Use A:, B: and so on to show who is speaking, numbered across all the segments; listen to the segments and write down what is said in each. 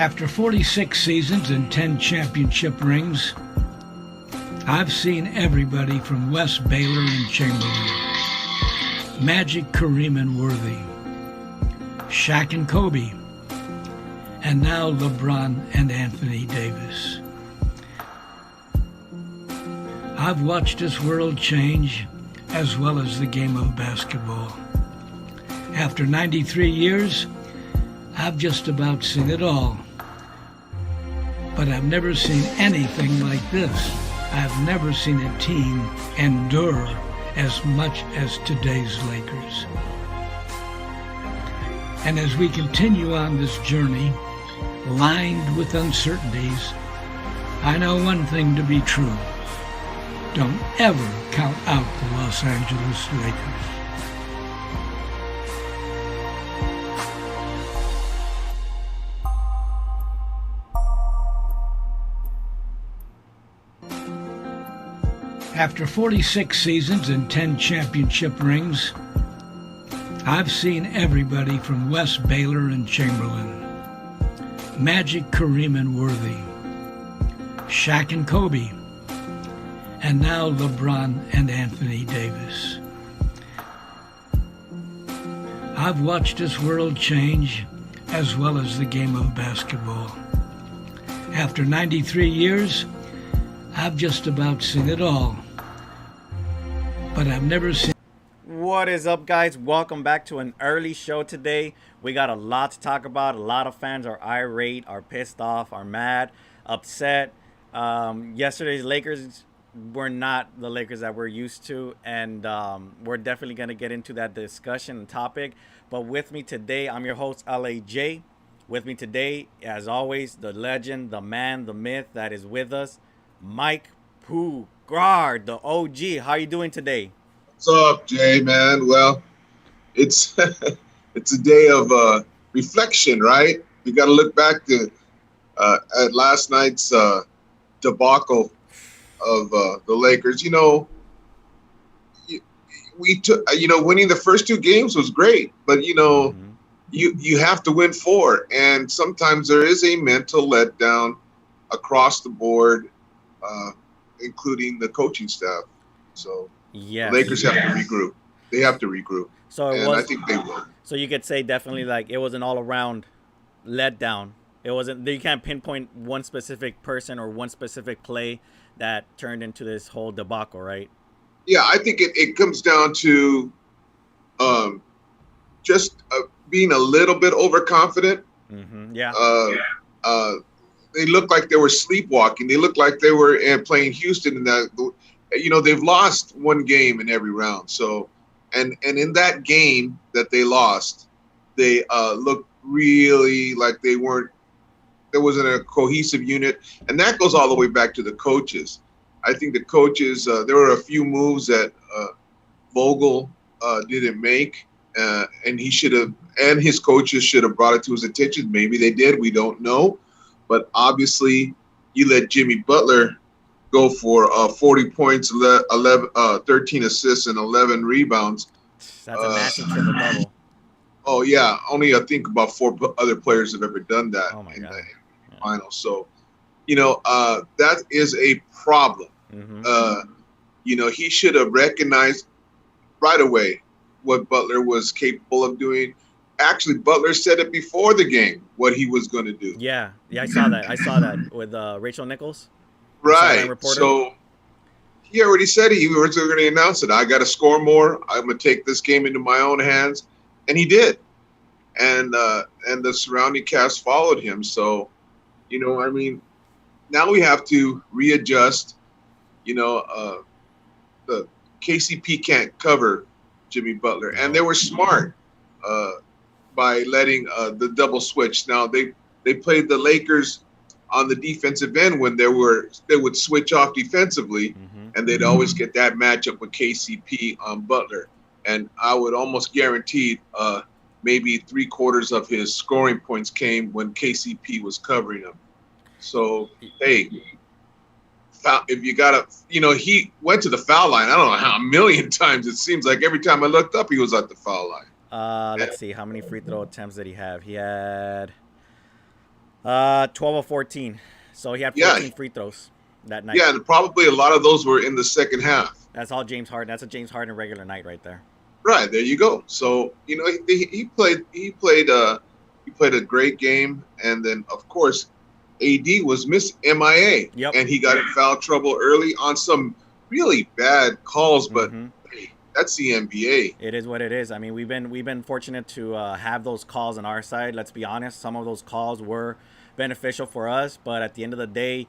A: After 46 seasons and 10 championship rings, I've seen everybody from Wes Baylor and Chamberlain, Magic, Kareem and Worthy, Shaq and Kobe, and now LeBron and Anthony Davis. I've watched this world change as well as the game of basketball. After 93 years, I've just about seen it all. But I've never seen anything like this. I've never seen a team endure as much as today's Lakers. And as we continue on this journey, lined with uncertainties, I know one thing to be true. Don't ever count out the Los Angeles Lakers. After 46 seasons and 10 championship rings, I've seen everybody from Wes Baylor and Chamberlain, Magic, Kareem and Worthy, Shaq and Kobe, and now LeBron and Anthony Davis. I've watched this world change as well as the game of basketball. After 93 years, I've just about seen it all. But I've never seen...
B: What is up, guys? Welcome back to an early show today. We got a lot to talk about. A lot of fans are irate, are pissed off, are mad, upset. Yesterday's Lakers were not the Lakers that we're used to, and we're definitely going to get into that discussion and topic. But with me today, I'm your host, LAJ. With me today, as always, the legend, the man, the myth that is with us, Mike Pugard, the OG. How you doing today?
C: What's up, Jay, man? Well, it's it's a day of reflection, right? You got to look back to at last night's debacle of the Lakers. You know, we took, winning the first two games was great, but you have to win four, and sometimes there is a mental letdown across the board, including the coaching staff. So the Lakers have to regroup. They have to regroup.
B: So
C: I think they will.
B: So you could say definitely like it was an all-around letdown. It wasn't. You can't pinpoint one specific person or one specific play that turned into this whole debacle, right?
C: Yeah, I think it comes down to just being a little bit overconfident.
B: Mm-hmm. Yeah.
C: They looked like they were sleepwalking. They looked like they were playing Houston, and that they've lost one game in every round. So, and in that game that they lost, they looked really like they weren't. There wasn't a cohesive unit, and that goes all the way back to the coaches. I think the coaches. There were a few moves that Vogel didn't make, and he should have, and his coaches should have brought it to his attention. Maybe they did. We don't know. But obviously, you let Jimmy Butler go for 40 points, 13 assists, and 11 rebounds.
B: That's a massive triple-double.
C: Oh, yeah. Only I think about four other players have ever done that in the finals. So, that is a problem. Mm-hmm. He should have recognized right away what Butler was capable of doing. Actually, Butler said it before the game what he was going to do.
B: Yeah, I saw that with Rachel Nichols.
C: Right. So he already said he was going to announce it. I got to score more. I'm going to take this game into my own hands, and he did. And the surrounding cast followed him. So, now we have to readjust. The KCP can't cover Jimmy Butler, and they were smart. By letting the double switch. Now they played the Lakers on the defensive end when they would switch off defensively, and they'd always get that matchup with KCP on Butler. And I would almost guarantee maybe 3/4 of his scoring points came when KCP was covering him. So hey, if you gotta, he went to the foul line. I don't know how a million times. It seems like every time I looked up, he was at the foul line.
B: Let's see. How many free throw attempts did he have? He had 12 of 14. So he had
C: Yeah,
B: 14 free throws that night.
C: yeah, and probably a lot of those were in the second half.
B: That's all James Harden. That's a James Harden regular night right there.
C: Right, there you go. So he played a great game, and then of course, AD was MIA,
B: Yep.
C: and he got in foul trouble early on some really bad calls. But
B: Mm-hmm.
C: hey, that's the NBA.
B: It is what it is. I mean, we've been fortunate to have those calls on our side. Let's be honest. Some of those calls were beneficial for us, but at the end of the day,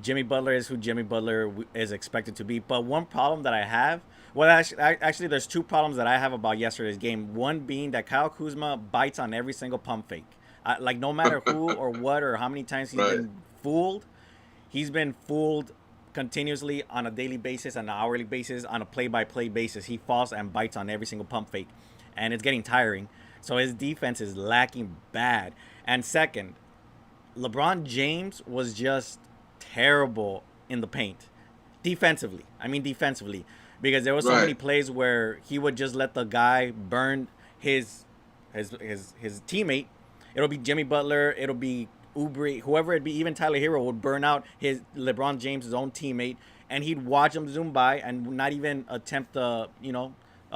B: Jimmy Butler is who Jimmy Butler is expected to be. But one problem that I have, well, actually, there's two problems that I have about yesterday's game. One being that Kyle Kuzma bites on every single pump fake. Like no matter who or what or how many times he's
C: Right.
B: been fooled, he's been fooled continuously on a daily basis, on an hourly basis, on a play-by-play basis. He falls and bites on every single pump fake, and it's getting tiring. So his defense is lacking bad. And second, LeBron James was just terrible in the paint. Defensively. I mean defensively. Because there were so
C: Right.
B: many plays where he would just let the guy burn his teammate. It'll be Jimmy Butler, it'll be Oubre, whoever it be, even Tyler Hero would burn out his LeBron James' own teammate, and he'd watch him zoom by and not even attempt a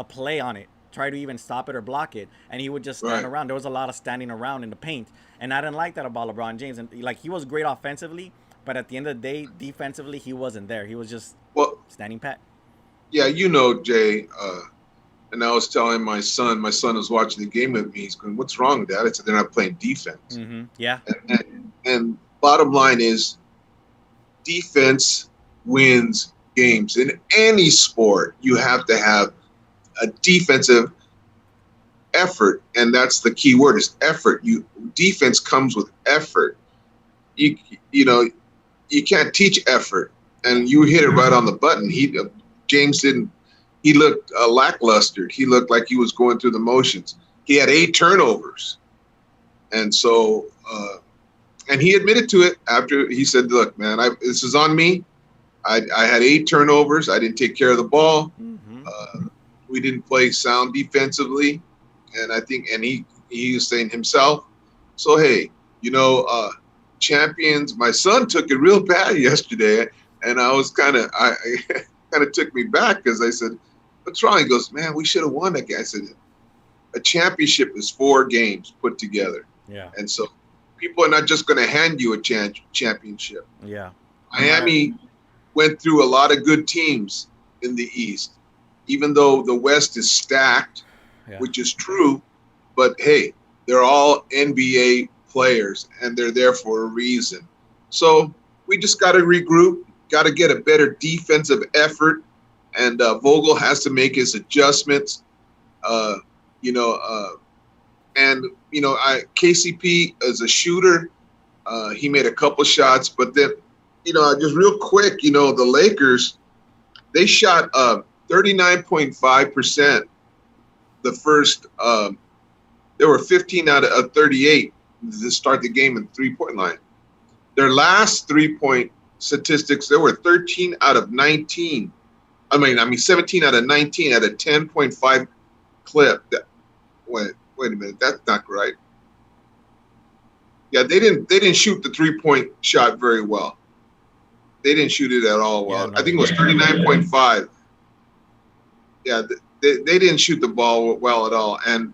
B: play on it, try to even stop it or block it, and he would just stand
C: Right.
B: around. There was a lot of standing around in the paint, and I didn't like that about LeBron James. And like he was great offensively, but at the end of the day, defensively, he wasn't there. He was just
C: Well,
B: standing pat.
C: yeah, Jay. And I was telling my son was watching the game with me. He's going, "What's wrong with that?" I said, "They're not playing defense."
B: Mm-hmm. Yeah.
C: And bottom line is, defense wins games. In any sport, you have to have a defensive effort, and that's the key word is effort. Defense comes with effort. You know you can't teach effort, and you hit it right on the button. James didn't. He looked lackluster. He looked like he was going through the motions. He had 8 turnovers, and so and he admitted to it after he said, "Look, man, this is on me. I had 8 turnovers. I didn't take care of the ball.
B: Mm-hmm.
C: We didn't play sound defensively." And I think, and he was saying himself. So hey, champions. My son took it real bad yesterday, and I kind of took me back because I said, "What's wrong?" He goes, "Man, we should have won that game." I said, "A championship is 4 games put together,
B: Yeah.
C: and so people are not just going to hand you a championship."
B: Yeah.
C: Miami went through a lot of good teams in the East, even though the West is stacked,
B: Yeah.
C: which is true. But hey, they're all NBA players, and they're there for a reason. So we just got to regroup, got to get a better defensive effort, and Vogel has to make his adjustments. KCP is a shooter. He made a couple shots, but then, just real quick, the Lakers, they shot 39.5%. The first, they were 15 out of 38 to start the game in 3-point line. Their last 3-point statistics, they were 13 out of 19. 17 out of 19 at a 10.5 clip. Wait a minute, that's not right. Yeah, they didn't shoot the 3-point shot very well. They didn't shoot it at all well.
B: Yeah, no,
C: I think it was 39.5. Yeah, they didn't shoot the ball well at all, and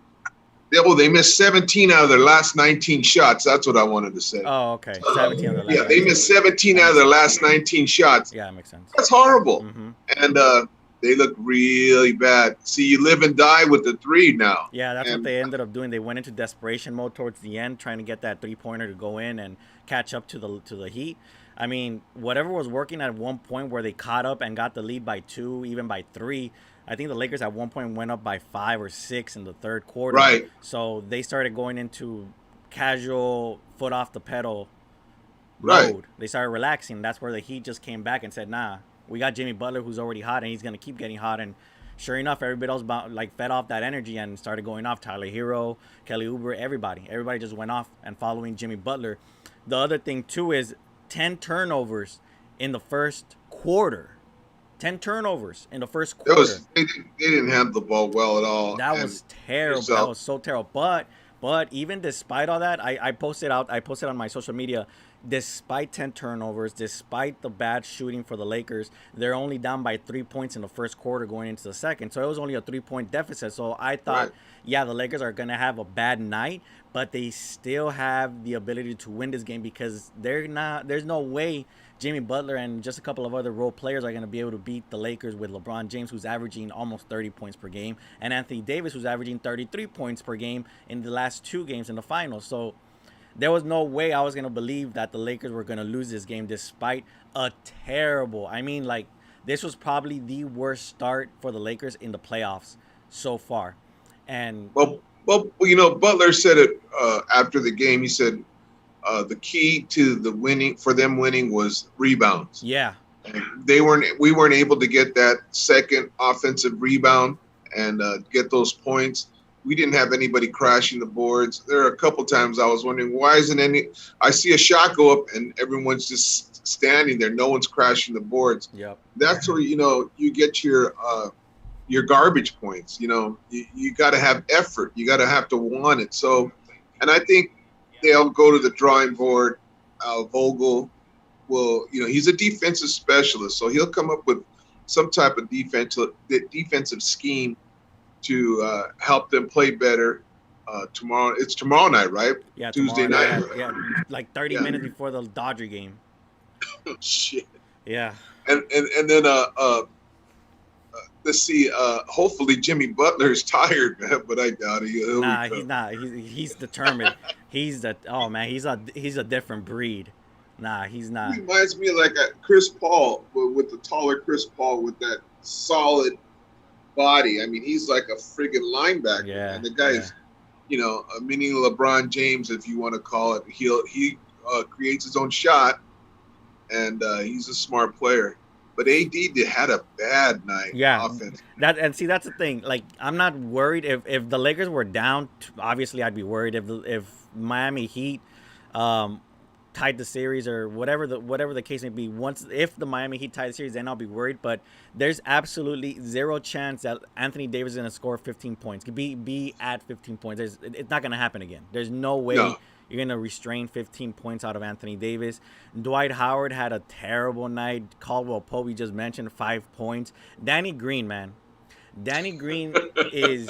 C: they missed 17 out of their last 19 shots. That's what I wanted to say.
B: Oh, okay. 17 of the last.
C: Yeah, they missed 17 out of their last 19 shots.
B: Yeah, that makes sense.
C: That's horrible.
B: Mm-hmm.
C: And they look really bad. See, you live and die with the 3 now.
B: Yeah, that's what they ended up doing. They went into desperation mode towards the end, trying to get that 3-pointer to go in and catch up to the Heat. I mean, whatever was working at one point where they caught up and got the lead by 2, even by 3. I think the Lakers at one point went up by 5 or 6 in the third quarter.
C: Right.
B: So they started going into casual foot off the pedal
C: Right.
B: mode. They started relaxing. That's where the Heat just came back and said, "Nah, we got Jimmy Butler who's already hot and he's gonna keep getting hot." And sure enough, everybody else fed off that energy and started going off. Tyler Hero, Kelly Oubre, everybody just went off and following Jimmy Butler. The other thing too is 10 turnovers in the first quarter. 10 turnovers in the first quarter.
C: They didn't handle the ball well at all.
B: That was terrible. That was so terrible. But But even despite all that, I posted on my social media, despite 10 turnovers, despite the bad shooting for the Lakers, they're only down by 3 points in the first quarter going into the second. So it was only a 3-point deficit. So I thought,
C: Right.
B: yeah, the Lakers are going to have a bad night, but they still have the ability to win this game because there's no way Jimmy Butler and just a couple of other role players are going to be able to beat the Lakers with LeBron James, who's averaging almost 30 points per game, and Anthony Davis, who's averaging 33 points per game in the last 2 games in the finals. So there was no way I was going to believe that the Lakers were going to lose this game despite a terrible, I mean, like, this was probably the worst start for the Lakers in the playoffs so far. And
C: Well, Butler said it after the game. He said the key to the winning for them winning was rebounds.
B: yeah,
C: We weren't able to get that second offensive rebound and get those points. We didn't have anybody crashing the boards. There are a couple times I was wondering why isn't any. I see a shot go up and everyone's just standing there. No one's crashing the boards.
B: yep.
C: That's where you get your garbage points. You got to have effort. You got to have to want it. So, and I think they'll go to the drawing board. Vogel will, he's a defensive specialist, so he'll come up with some type of defensive scheme to help them play better. Tomorrow, it's tomorrow night, right?
B: Yeah,
C: Tuesday
B: tomorrow
C: night.
B: Yeah, like 30 minutes before the Dodger game.
C: Oh, shit.
B: Yeah.
C: And then let's see. Hopefully Jimmy Butler is tired, man, but I doubt it.
B: Nah, he's not. He's determined. He's a different breed. Nah, he's not.
C: He reminds me of like a Chris Paul, with the taller Chris Paul with that solid body. I mean, he's like a friggin' linebacker.
B: Yeah.
C: And the guy is, a mini LeBron James, if you want to call it. He creates his own shot, and he's a smart player. But AD had a bad night.
B: Yeah,
C: offense.
B: that's the thing. Like, I'm not worried if the Lakers were down. Obviously, I'd be worried if Miami Heat tied the series or whatever the case may be. If the Miami Heat tie the series, then I'll be worried. But there's absolutely zero chance that Anthony Davis is gonna score 15 points. Be at 15 points. It's not gonna happen again. There's no way.
C: No.
B: You're going to restrain 15 points out of Anthony Davis. Dwight Howard had a terrible night. Caldwell Pope, we just mentioned, 5 points. Danny Green, man. Danny Green is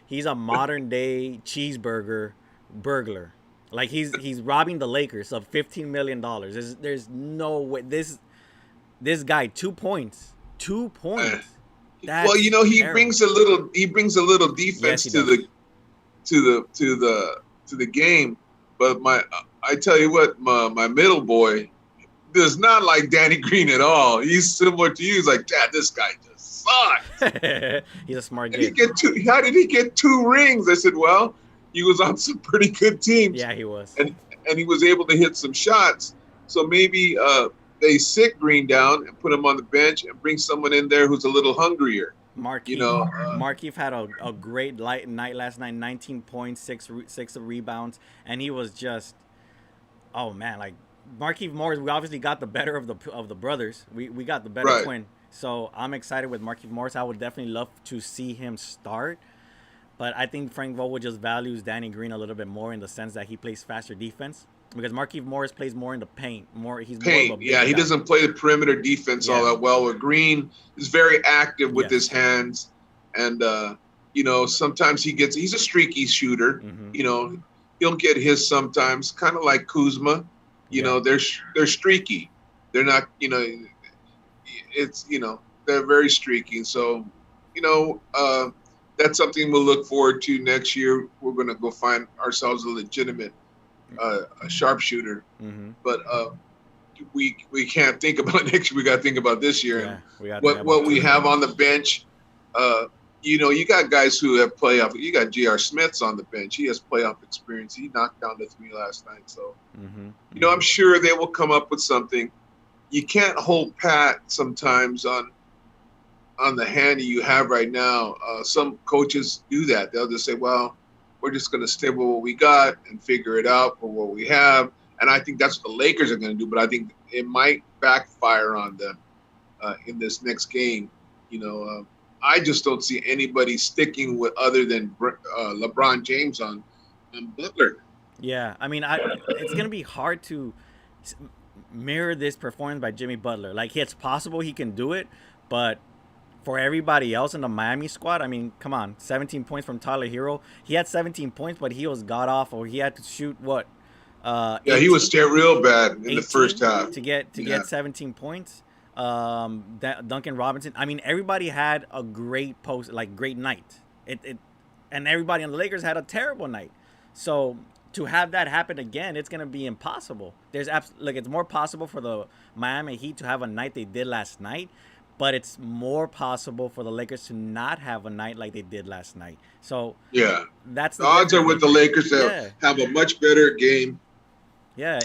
B: he's a modern day cheeseburger burglar. Like, he's robbing the Lakers of $15 million. There's no way. This guy, 2 points. 2 points.
C: Well, he
B: terrible.
C: brings a little defense
B: Yes,
C: to the game, but I tell you what, my middle boy does not like Danny Green at all. He's similar to you. He's like, Dad, this guy just sucks.
B: He's a smart
C: kid.
B: kid.
C: How did he get 2 rings? I said, well, he was on some pretty good teams.
B: Yeah, he was.
C: And he was able to hit some shots. So maybe they sit Green down and put him on the bench and bring someone in there who's a little hungrier.
B: Markieff had a great night last night. 19 points, 6 rebounds, and he was just, oh man, like Markieff Morris. We obviously got the better of the brothers. We got the better twin. So I'm excited with Markieff Morris. I would definitely love to see him start, but I think Frank Vogel just values Danny Green a little bit more in the sense that he plays faster defense. Because Markieff Morris plays more in the paint. He's more of a bigger
C: he
B: guy.
C: doesn't play the perimeter defense all that well. Where Green is very active with his hands, and sometimes he's a streaky shooter.
B: Mm-hmm.
C: He'll get his sometimes, kind of like Kuzma. They're streaky. They're not. They're very streaky. So, that's something we'll look forward to next year. We're gonna go find ourselves a legitimate a sharpshooter, but we can't think about next year. We got to think about this year and what we have on the bench. You got guys who have playoff. You got J.R. Smith's on the bench. He has playoff experience. He knocked down the 3 last night. So, I'm sure they will come up with something. You can't hold pat sometimes on the hand you have right now. Some coaches do that. They'll just say, well, we're just going to stay with what we got and figure it out for what we have. And I think that's what the Lakers are going to do. But I think it might backfire on them in this next game. I just don't see anybody sticking with other than LeBron James on Butler.
B: Yeah, I mean, it's gonna be hard to s- mirror this performance by Jimmy Butler. Like, it's possible he can do it, but for everybody else in the Miami squad, I mean, come on, 17 points from Tyler Hero. He had 17 points, but he was god awful. He had to shoot what,
C: Yeah, he was stared real bad in the first
B: 18
C: half.
B: to get 17 points. Duncan Robinson. I mean, everybody had a great great night. And everybody on the Lakers had a terrible night. So to have that happen again, it's gonna be impossible. It's more possible for the Miami Heat to have a night they did last night, but it's more possible for the Lakers to not have a night like they did last night. So
C: yeah,
B: that's
C: the odds are with the Lakers to
B: yeah.
C: have a much better game.
B: Yeah,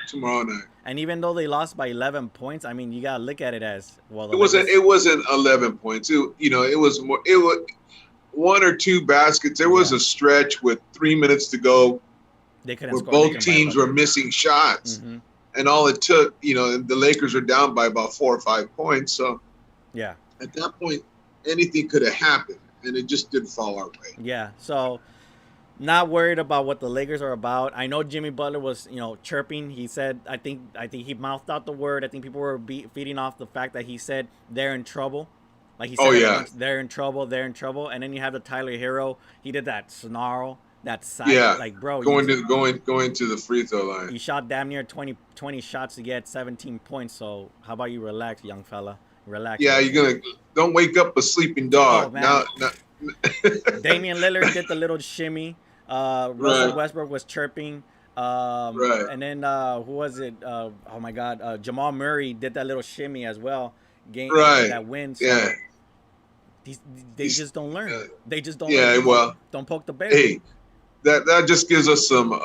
C: tomorrow night.
B: And even though they lost by 11 points, I mean, you gotta look at it as well.
C: It wasn't 11 points. It was more. It was one or two baskets. There was a stretch with 3 minutes to go.
B: They couldn't
C: where
B: score.
C: both teams were missing shots, and all it took, the Lakers were down by about 4 or 5 points. So
B: yeah,
C: at that point, anything could have happened, and it just didn't fall our way.
B: Yeah, so. Not worried about what the Lakers are about. I know Jimmy Butler was, chirping. He said, I think he mouthed out the word. I think people were feeding off the fact that he said they're in trouble. Like he said, they're in trouble, And then you have the Tyler Hero. He did that snarl, that side.
C: Yeah,
B: like bro,
C: going to the free throw line.
B: He shot damn near 20 shots to get 17 points. So how about you relax, young fella? Relax.
C: Yeah, don't wake up a sleeping dog.
B: Now, Damian Lillard did the little shimmy. Russell Westbrook was chirping. And then who was it? Oh my God, Jamal Murray did that little shimmy as well. That win. So
C: yeah.
B: They just don't learn. They just don't.
C: Yeah.
B: Don't poke the bear.
C: Hey, that just gives us some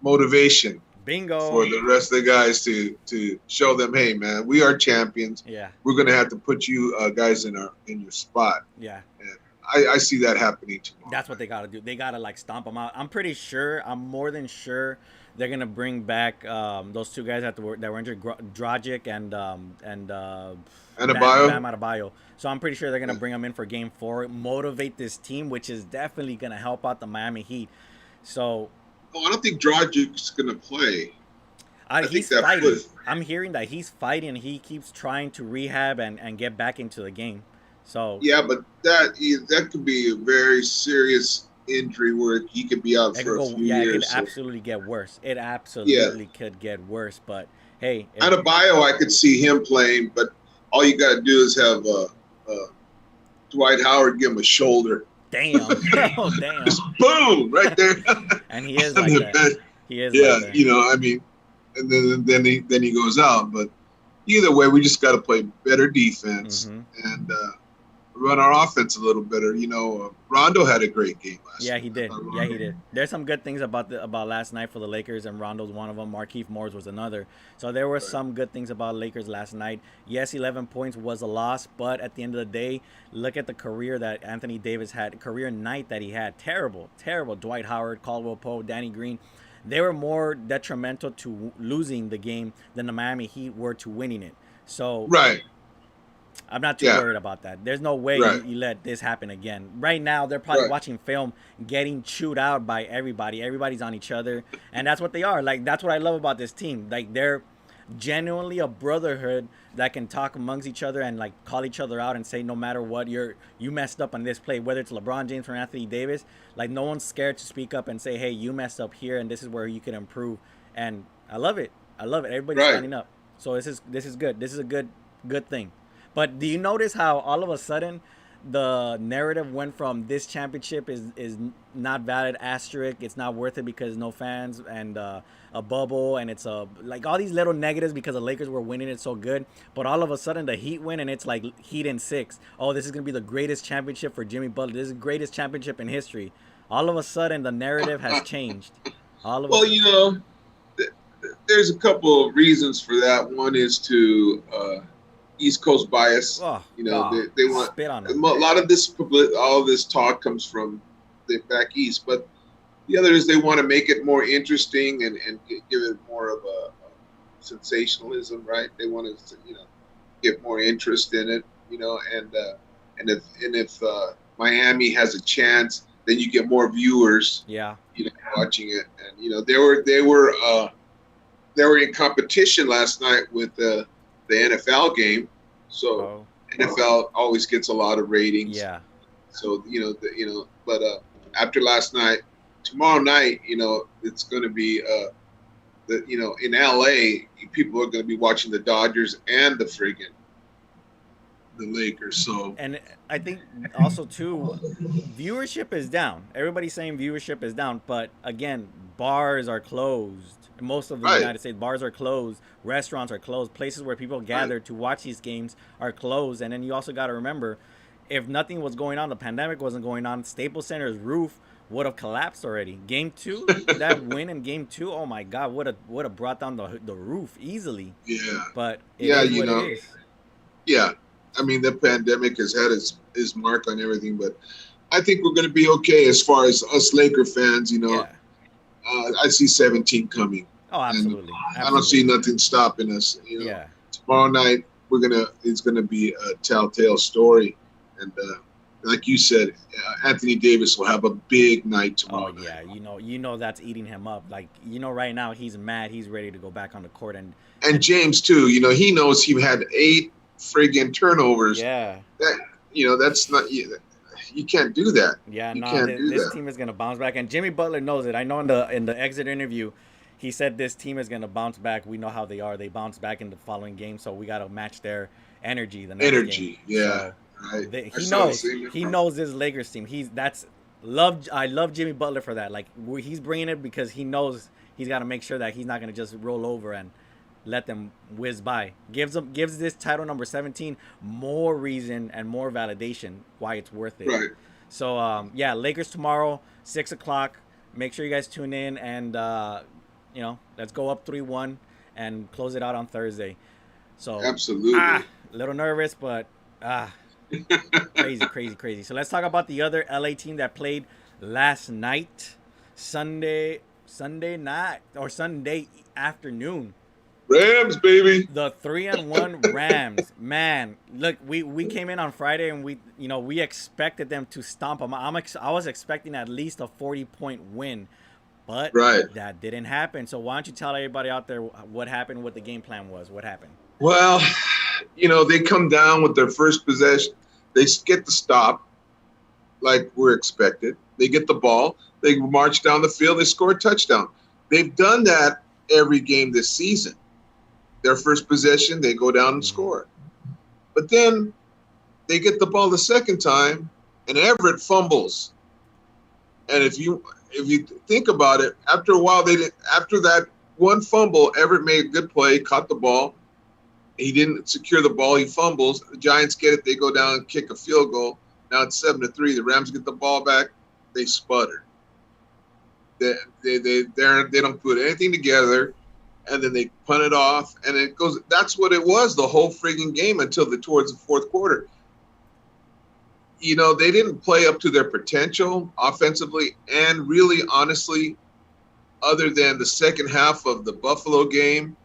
C: motivation.
B: Bingo.
C: For the rest of the guys to show them, hey man, we are champions.
B: Yeah.
C: We're gonna have to put you guys in your spot.
B: Yeah.
C: And I see that happening tomorrow.
B: That's what they gotta do. They gotta stomp them out. I'm more than sure they're gonna bring back those two guys that were injured, Dragic and
C: Adebayo.
B: Bam Adebayo. So I'm pretty sure they're gonna bring them in for Game 4, motivate this team, which is definitely gonna help out the Miami Heat. So.
C: Oh, I don't think Dragic's gonna play.
B: He's fighting. I'm hearing that he's fighting. He keeps trying to rehab and get back into the game. So
C: yeah, but that could be a very serious injury where he could be out for a few years.
B: It could absolutely get worse. It absolutely could get worse. But hey,
C: Adebayo, I could see him playing, but all you got to do is have Dwight Howard give him a shoulder.
B: Damn! Oh, damn!
C: Just boom right there.
B: And he is like that. He is.
C: Yeah,
B: like that.
C: I mean, and then he goes out. But either way, we just got to play better defense and run our offense a little better. Rondo had a great game last night.
B: Yeah, he did. Yeah, he did. There's some good things about last night for the Lakers, and Rondo's one of them. Markieff Morris was another. So there were some good things about Lakers last night. Yes, 11 points was a loss, but at the end of the day, look at the career that Anthony Davis had, career night that he had. Terrible, terrible. Dwight Howard, Caldwell Pope, Danny Green. They were more detrimental to losing the game than the Miami Heat were to winning it. So I'm not too worried about that. There's no way you let this happen again. Right now, they're probably watching film, getting chewed out by everybody. Everybody's on each other, and that's what they are. That's what I love about this team. They're genuinely a brotherhood that can talk amongst each other and call each other out and say, no matter what, you messed up on this play, whether it's LeBron James or Anthony Davis. No one's scared to speak up and say, hey, you messed up here, and this is where you can improve. And I love it. Everybody's standing up. So this is good. This is a good thing. But do you notice how all of a sudden the narrative went from this championship is not valid, asterisk, it's not worth it because no fans and a bubble, and it's all these little negatives because the Lakers were winning it so good. But all of a sudden the Heat win and it's Heat in 6. Oh, this is going to be the greatest championship for Jimmy Butler. This is the greatest championship in history. All of a sudden the narrative has changed.
C: There's a couple of reasons for that. One is to East Coast bias. They want
B: spit on
C: a lot of this all of this talk comes from the back east, but the other is they want to make it more interesting and give it more of a sensationalism, right? They want to get more interest in it, and if Miami has a chance, then you get more viewers,
B: Yeah.
C: watching it. And they were in competition last night with the NFL game. So
B: Oh.
C: NFL always gets a lot of ratings.
B: Yeah.
C: So but after last night, tomorrow night, it's going to be in LA, people are going to be watching the Dodgers and the Lakers. So
B: And I think also too, viewership is down. Everybody's saying viewership is down, but again, bars are closed. In most of the
C: right,
B: United States, bars are closed, restaurants are closed, places where people
C: right,
B: gather to watch these games are closed. And then you also got to remember, if nothing was going on, the pandemic wasn't going on, Staples Center's roof would have collapsed already. Game two, that win in game two, oh my God, would have brought down the roof easily.
C: yeah,
B: But it
C: yeah,
B: is what it is.
C: yeah. I mean, the pandemic has had its mark on everything, but I think we're going to be okay as far as us Laker fans.
B: Yeah.
C: I see 17 coming,
B: Oh,
C: and
B: absolutely.
C: I don't see
B: Absolutely.
C: nothing stopping us.
B: Yeah.
C: Tomorrow night it's gonna be a telltale story, and like you said, Anthony Davis will have a big night
B: Oh
C: tomorrow night.
B: yeah, that's eating him up. Like right now he's mad. He's ready to go back on the court
C: And James too. He knows he had 8 friggin' turnovers.
B: yeah,
C: That's not you can't do that.
B: yeah.
C: You
B: No,
C: can't do
B: this
C: that.
B: team is gonna bounce back, and Jimmy Butler knows it. I know in the exit interview, he said this team is gonna bounce back. We know how they are. They bounce back in the following game, so we gotta match their energy the next game.
C: Energy, yeah,
B: So
C: right. I
B: he
C: saw the
B: knows.
C: same
B: He knows this Lakers team. I love Jimmy Butler for that. Like he's bringing it because he knows he's got to make sure that he's not going to just roll over and let them whiz by. Gives this title number 17 more reason and more validation why it's worth it.
C: Right.
B: So yeah, Lakers tomorrow, 6:00. Make sure you guys tune in and let's go up 3-1 and close it out on Thursday. So
C: Absolutely.
B: a little nervous, but crazy. So let's talk about the other LA team that played last night, Sunday night or Sunday afternoon.
C: Rams, baby.
B: The 3-1 Rams, man. Look, we came in on Friday and we expected them to stomp them. I was expecting at least a 40-point win, but
C: Right.
B: that didn't happen. So why don't you tell everybody out there what happened, what the game plan was, what happened?
C: Well, they come down with their first possession. They get the stop, like we're expected. They get the ball. They march down the field. They score a touchdown. They've done that every game this season. Their first possession, they go down and score. But then they get the ball the second time, and Everett fumbles. And if you think about it, after a while, after that one fumble, Everett made a good play, caught the ball. He didn't secure the ball. He fumbles. The Giants get it. They go down and kick a field goal. Now it's 7-3. The Rams get the ball back. They sputter. They don't put anything together, and then they punt it off, and it goes. That's what it was the whole frigging game until towards the fourth quarter. They didn't play up to their potential offensively, and really, honestly, other than the second half of the Buffalo game,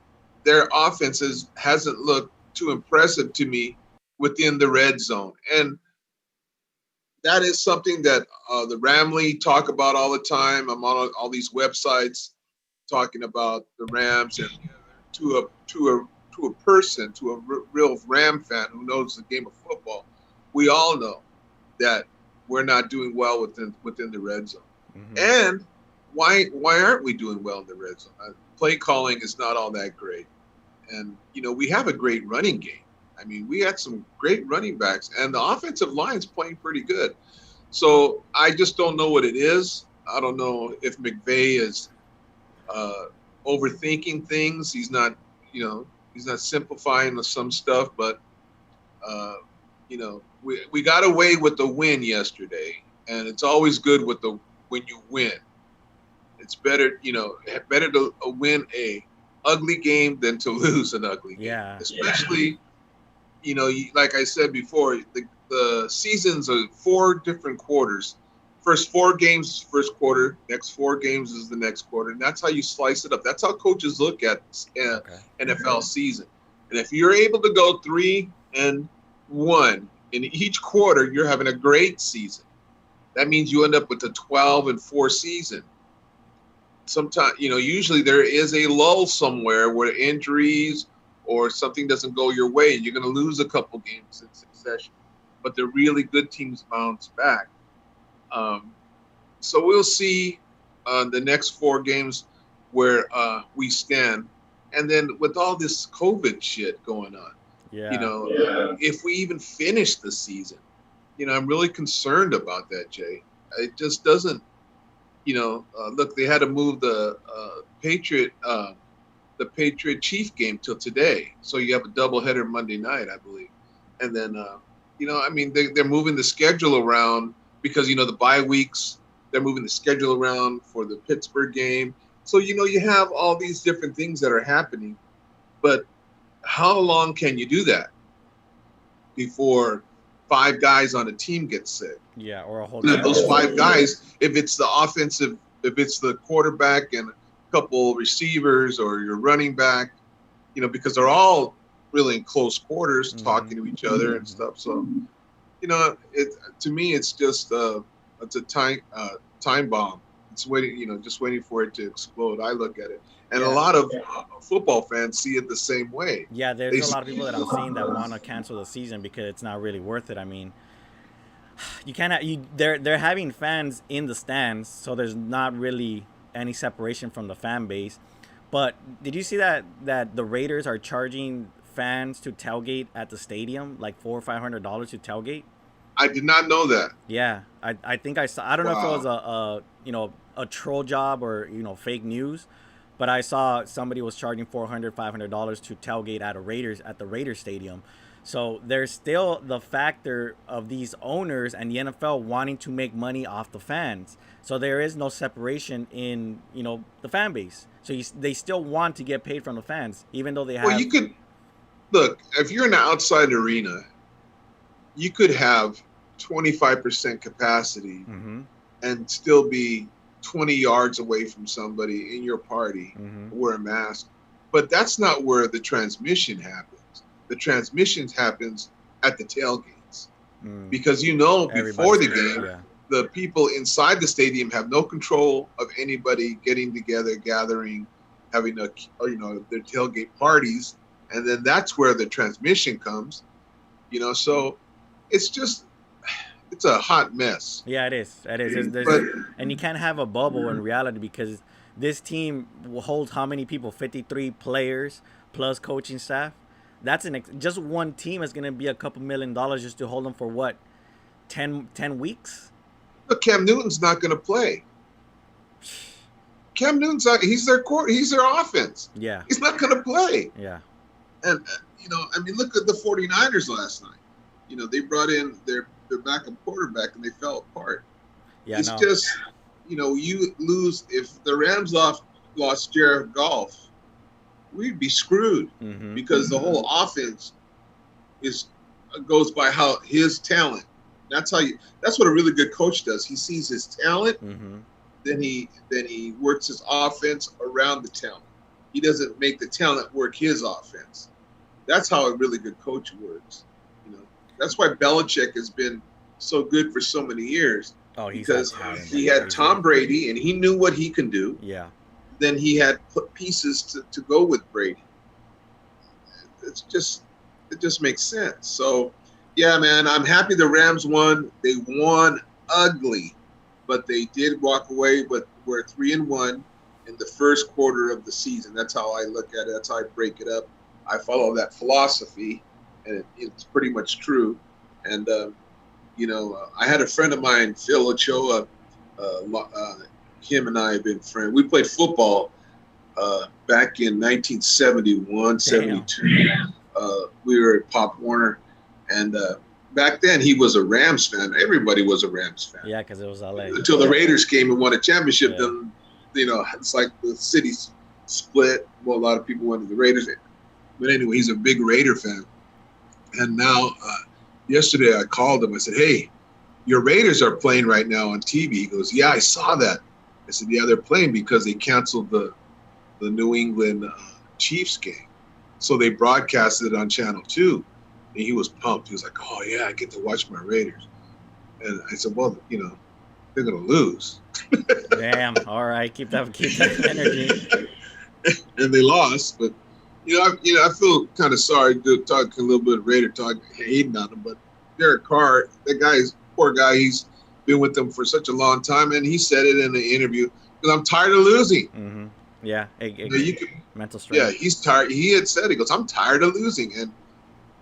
C: their offenses hasn't looked too impressive to me within the red zone. And that is something that the Ramley talk about all the time. I'm on all these websites talking about the Rams, and to a person, to a real Ram fan who knows the game of football, we all know that we're not doing well within the red zone. Mm-hmm. And why aren't we doing well in the red zone? Play calling is not all that great. And, we have a great running game. I mean, we had some great running backs, and the offensive line's playing pretty good. So I just don't know what it is. I don't know if McVay is overthinking things. He's not simplifying some stuff, but, we got away with the win yesterday, and it's always good when you win. It's better to win a ugly game than to lose an ugly game.
B: Yeah.
C: Especially, like I said before, the seasons are 4 different quarters. First 4 games, first quarter. Next 4 games is the next quarter. And that's how you slice it up. That's how coaches look at NFL season. And if you're able to go 3-1 in each quarter you're having a great season. That means you end up with a 12-4 season. Sometimes, usually there is a lull somewhere where injuries or something doesn't go your way and you're going to lose a couple games in succession. But the really good teams bounce back. So we'll see the next 4 games where we stand. And then with all this COVID shit going on, if we even finish the season, I'm really concerned about that, Jay. It just doesn't, look, they had to move the Patriot Chief game till today. So you have a doubleheader Monday night, I believe. And then, they're moving the schedule around because, the bye weeks, they're moving the schedule around for the Pittsburgh game. So, you have all these different things that are happening. But how long can you do that before 5 guys on a team get sick?
B: Yeah, or a whole
C: team. Those 5 guys, if it's the quarterback and a couple receivers or your running back, because they're all really in close quarters talking to each other and stuff. So, to me, it's just it's a time bomb. It's waiting, just waiting for it to explode. I look at it. And a lot of football fans see it the same way.
B: Yeah, there's a lot of people that I'm seeing that want to cancel the season because it's not really worth it. I mean, you cannot. They're having fans in the stands, so there's not really any separation from the fan base. But did you see that the Raiders are charging fans to tailgate at the stadium, like $400 or $500 to tailgate?
C: I did not know that.
B: Yeah, I think I saw. I don't know if it was a troll job or fake news. But I saw somebody was charging $400, $500 to tailgate at the Raiders stadium. So there's still the factor of these owners and the NFL wanting to make money off the fans. So there is no separation in, the fan base. So they still want to get paid from the fans, even though they have.
C: Well, you could look, if you're in an outside arena, you could have 25% capacity and still be 20 yards away from somebody in your party, wear a mask. But that's not where the transmission happens. The transmission happens at the tailgates. Because before the game, the people inside the stadium have no control of anybody getting together, gathering, having their tailgate parties. And then that's where the transmission comes. So it's a hot mess.
B: Yeah, it is. And you can't have a bubble in reality because this team holds how many people? 53 players plus coaching staff. That's just one team is going to be a couple $1 million just to hold them for what? 10 weeks?
C: But Cam Newton's not going to play. Cam Newton's not. He's their offense.
B: Yeah.
C: He's not going to play.
B: Yeah.
C: And look at the 49ers last night. They brought in their backup quarterback and they fell apart.
B: Yeah,
C: it's just, you lose. If the Rams lost Jared Goff, we'd be screwed because the whole offense goes by how his talent. That's what a really good coach does. He sees his talent, then he works his offense around the talent. He doesn't make the talent work his offense. That's how a really good coach works. That's why Belichick has been so good for so many years.
B: Oh,
C: because he had Tom Brady and he knew what he can do.
B: Yeah.
C: Then he had put pieces to go with Brady. It just makes sense. So, yeah, man, I'm happy the Rams won. They won ugly, but they did walk away. But we're 3-1 in the first quarter of the season. That's how I look at it. That's how I break it up. I follow that philosophy. And it's pretty much true. And, I had a friend of mine, Phil Ochoa, him and I have been friends. We played football back in 1971, 72. We were at Pop Warner. And back then, he was a Rams fan. Everybody was a Rams fan.
B: Yeah, because it was LA.
C: Until the Raiders came and won a championship. Then, it's like the city split. Well, a lot of people went to the Raiders. But anyway, he's a big Raider fan. And now, yesterday I called him. I said, "Hey, your Raiders are playing right now on TV." He goes, "Yeah, I saw that." I said, "Yeah, they're playing because they canceled the New England Chiefs game. So they broadcasted it on Channel 2. and he was pumped. He was like, "Oh yeah, I get to watch my Raiders." And I said, "Well, they're gonna lose."
B: Damn. All right. Keep that energy.
C: And they lost. But I feel kind of sorry talking a little bit of Raider talk, hating on them. But Derek Carr, that guy's poor guy. He's been with them for such a long time, and he said it in the interview because I'm tired of losing.
B: Mm-hmm. Yeah. Mental strain.
C: Yeah, he's tired. He had said, he goes, I'm tired of losing. And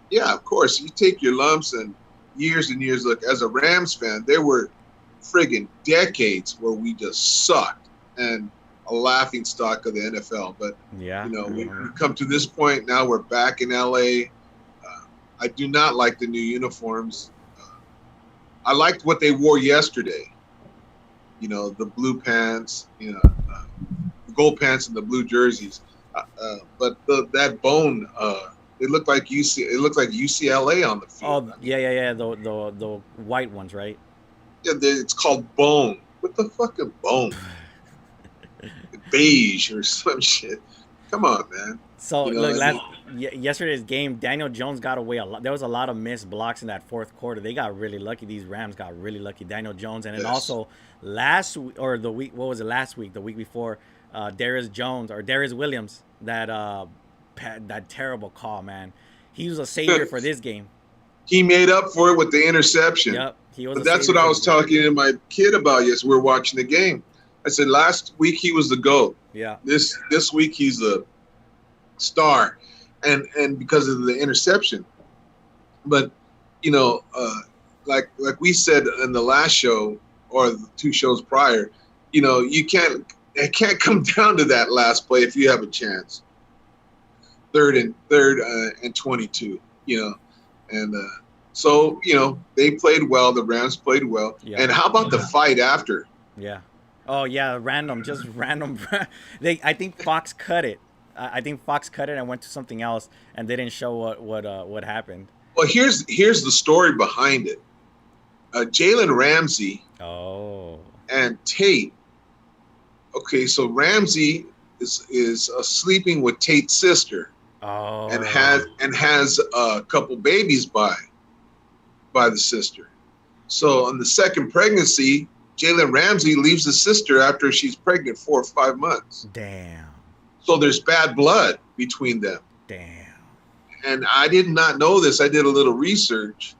C: yeah, of course, you take your lumps and years. Look, as a Rams fan, there were friggin' decades where we just sucked and a laughing stock of the NFL. But,
B: yeah,
C: we come to this point now. We're back in LA. I do not like the new uniforms. I liked what they wore yesterday. The blue pants, the gold pants and the blue jerseys. But that bone, it looked like UCLA on the field.
B: Oh, yeah. The white ones, right?
C: Yeah, it's called bone. What the fucking bone? Beige or some shit. Come on, man.
B: So yesterday's game, Daniel Jones got away a lot. There was a lot of missed blocks in that fourth quarter. They got really lucky. These Rams got really lucky. Daniel Jones, and then also last week or the week, what was it? Last week, the week before, Darius Williams, that terrible call, man. He was a savior for this game.
C: He made up for it with the interception.
B: Yep, he was.
C: But that's what I was talking to my kid about. Yes, we were watching the game. I said last week he was the GOAT.
B: Yeah.
C: This week he's the star, and because of the interception. But like we said in the last show or the two shows prior, it can't come down to that last play if you have a chance. Third and 22. And so they played well. The Rams played well. Yeah. And how about the fight after?
B: Yeah. Oh yeah, random. I think Fox cut it. I think Fox cut it and went to something else, and they didn't show what happened.
C: Well, here's the story behind it. Jalen Ramsey.
B: Oh.
C: And Tate. Okay, so Ramsey is sleeping with Tate's sister.
B: Oh.
C: And has a couple babies by the sister. So on the second pregnancy, Jalen Ramsey leaves the sister after she's pregnant 4 or 5 months.
B: Damn. So
C: there's bad blood between them.
B: Damn.
C: And I did not know this. I did a little research.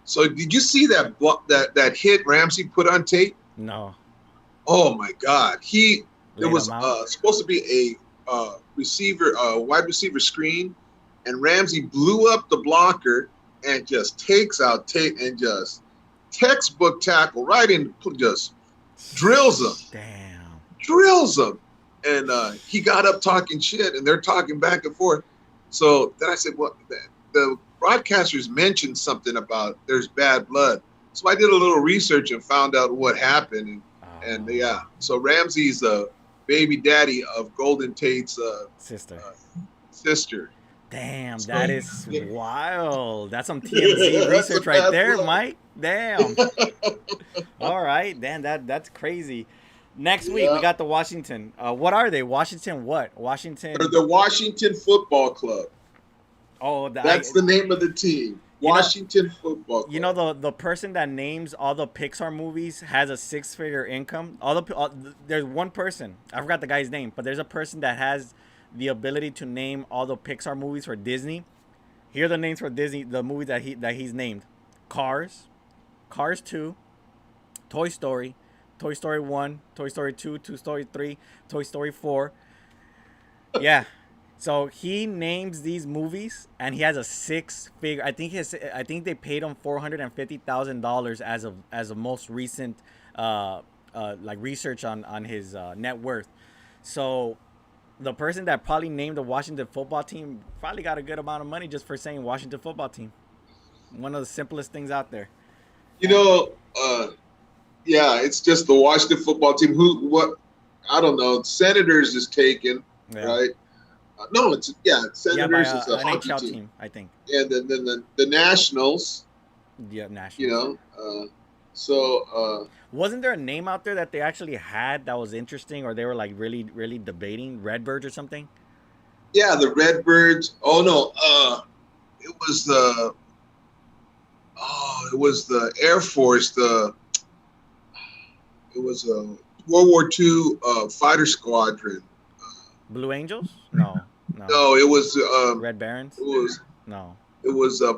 C: So did you see that hit Ramsey put on Tate?
B: No.
C: Oh my God. It was supposed to be a wide receiver screen, and Ramsey blew up the blocker and just takes out Tate and just textbook tackle right in, just drills him.
B: Damn.
C: Drills him. And he got up talking shit, and they're talking back and forth. So then I said, well, the broadcasters mentioned something about there's bad blood. So I did a little research and found out what happened. And yeah, so Ramsey's the baby daddy of Golden Tate's sister.
B: Damn, that is wild. That's some TMZ research right there, Mike. Damn. All right, damn, that's crazy. Next week we got the Washington. What are they? Washington what? Washington.
C: They're the Washington Football Club.
B: Oh,
C: that's the name of the team. Washington Football Club.
B: You know the person that names all the Pixar movies has a 6-figure income. There's one person. I forgot the guy's name, but there's a person that has the ability to name all the Pixar movies for Disney. Here are the names for Disney, the movies that he's named: Cars, Cars 2, Toy Story, Toy Story 1, Toy Story 2, Toy Story 3, Toy Story 4. Yeah. So he names these movies, and he has a 6-figure. I think they paid him $450,000 as of most recent like research on his net worth. So the person that probably named the Washington football team probably got a good amount of money just for saying Washington football team. One of the simplest things out there.
C: Yeah, it's just the Washington football team. I don't know. Senators is taken, right? No, Senators is a hockey team,
B: I think.
C: And then the Nationals.
B: Yeah, Nationals.
C: Wasn't
B: there a name out there that they actually had that was interesting, or they were like really, really debating? Redbirds or something?
C: Yeah, the Redbirds. Oh no, it was the it was the Air Force. It was a World War II fighter squadron.
B: Blue Angels? No, no.
C: No, it was
B: Red Barons?
C: it was
B: No.
C: it was a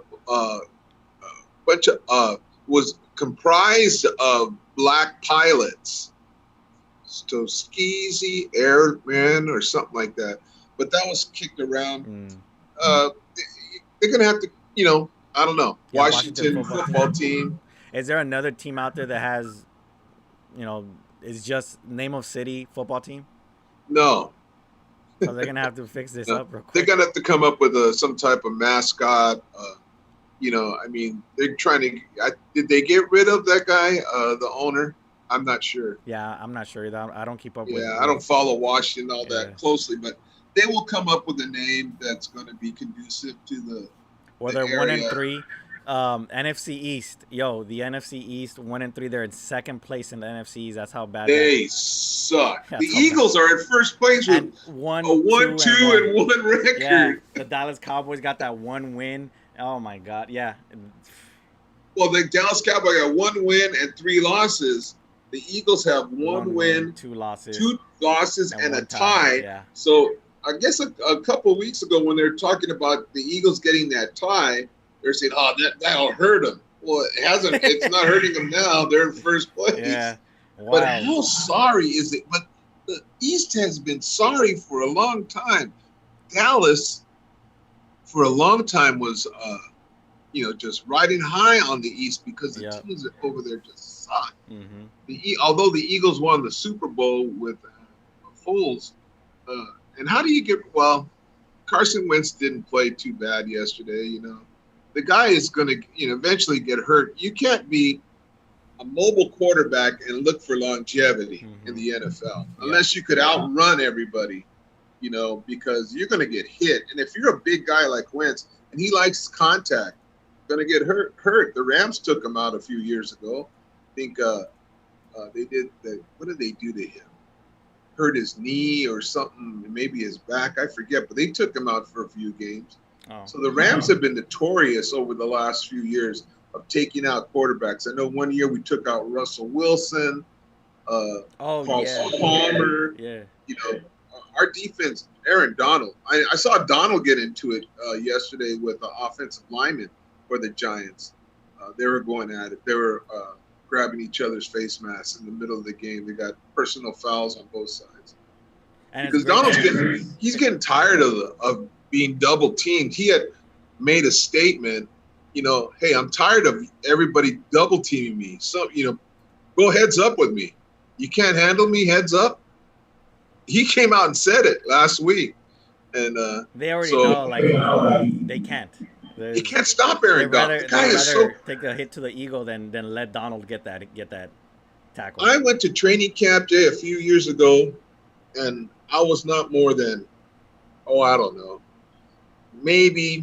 C: bunch of was comprised of black pilots, Tuskegee Airmen or something like that. But that was kicked around.
B: Mm.
C: They're gonna have to, I don't know.
B: Yeah,
C: Washington football team.
B: Is there another team out there that has, is just name of city football team?
C: No,
B: So they're gonna have to fix this
C: no.
B: up real
C: They're
B: quick.
C: gonna have to come up with some type of mascot. I mean, they're trying to. Did they get rid of that guy, the owner? I'm not sure.
B: Yeah, I'm not sure either. I don't keep up with.
C: Yeah, I don't follow Washington all
B: Yeah.
C: that closely, but they will come up with a name that's going to be conducive to the.
B: Well,
C: the
B: they're 1
C: area.
B: and 3. NFC East, the NFC East 1 and 3. They're in second place in the NFC East. That's how bad.
C: They suck.
B: That's
C: The
B: how
C: Eagles are in first place with
B: and one,
C: a 1-2 and 1 record.
B: Yeah, the Dallas Cowboys got that one win. Oh my God, yeah.
C: Well, the Dallas Cowboys got 1 win and 3 losses. The Eagles have one win,
B: 2 losses,
C: 2 losses, and a
B: one
C: tie.
B: Yeah.
C: So I guess a couple of weeks ago when they're talking about the Eagles getting that tie, they're saying, "Oh, that'll hurt them." Well, it hasn't. It's not hurting them now. They're in first place.
B: Yeah. Wow.
C: But how sorry is it? But the East has been sorry for a long time. Dallas, for a long time, was just riding high on the East because the teams over there just suck.
B: Mm-hmm.
C: Although the Eagles won the Super Bowl with Foles, and how do you get? Well, Carson Wentz didn't play too bad yesterday. The guy is going to eventually get hurt. You can't be a mobile quarterback and look for longevity in the NFL unless you could outrun everybody. Because you're going to get hit, and if you're a big guy like Wentz and he likes contact, going to get hurt. The Rams took him out a few years ago. I think they did. What did they do to him? Hurt his knee or something, maybe his back. I forget, but they took him out for a few games.
B: Oh.
C: So the Rams have been notorious over the last few years of taking out quarterbacks. I know one year we took out Russell Wilson, Paul Palmer.
B: Yeah.
C: Our defense, Aaron Donald. I saw Donald get into it yesterday with the offensive lineman for the Giants. They were going at it. They were grabbing each other's face masks in the middle of the game. They got personal fouls on both sides.
B: And
C: because Donald's getting tired of being double teamed. He had made a statement, hey, I'm tired of everybody double teaming me. So, go heads up with me. You can't handle me, heads up. He came out and said it last week. And
B: they already know, they can't.
C: You can't stop Aaron Donald. The guy is so
B: take a hit to the eagle than let Donald get that tackle.
C: I went to training camp day a few years ago, and I was not more than, I don't know, maybe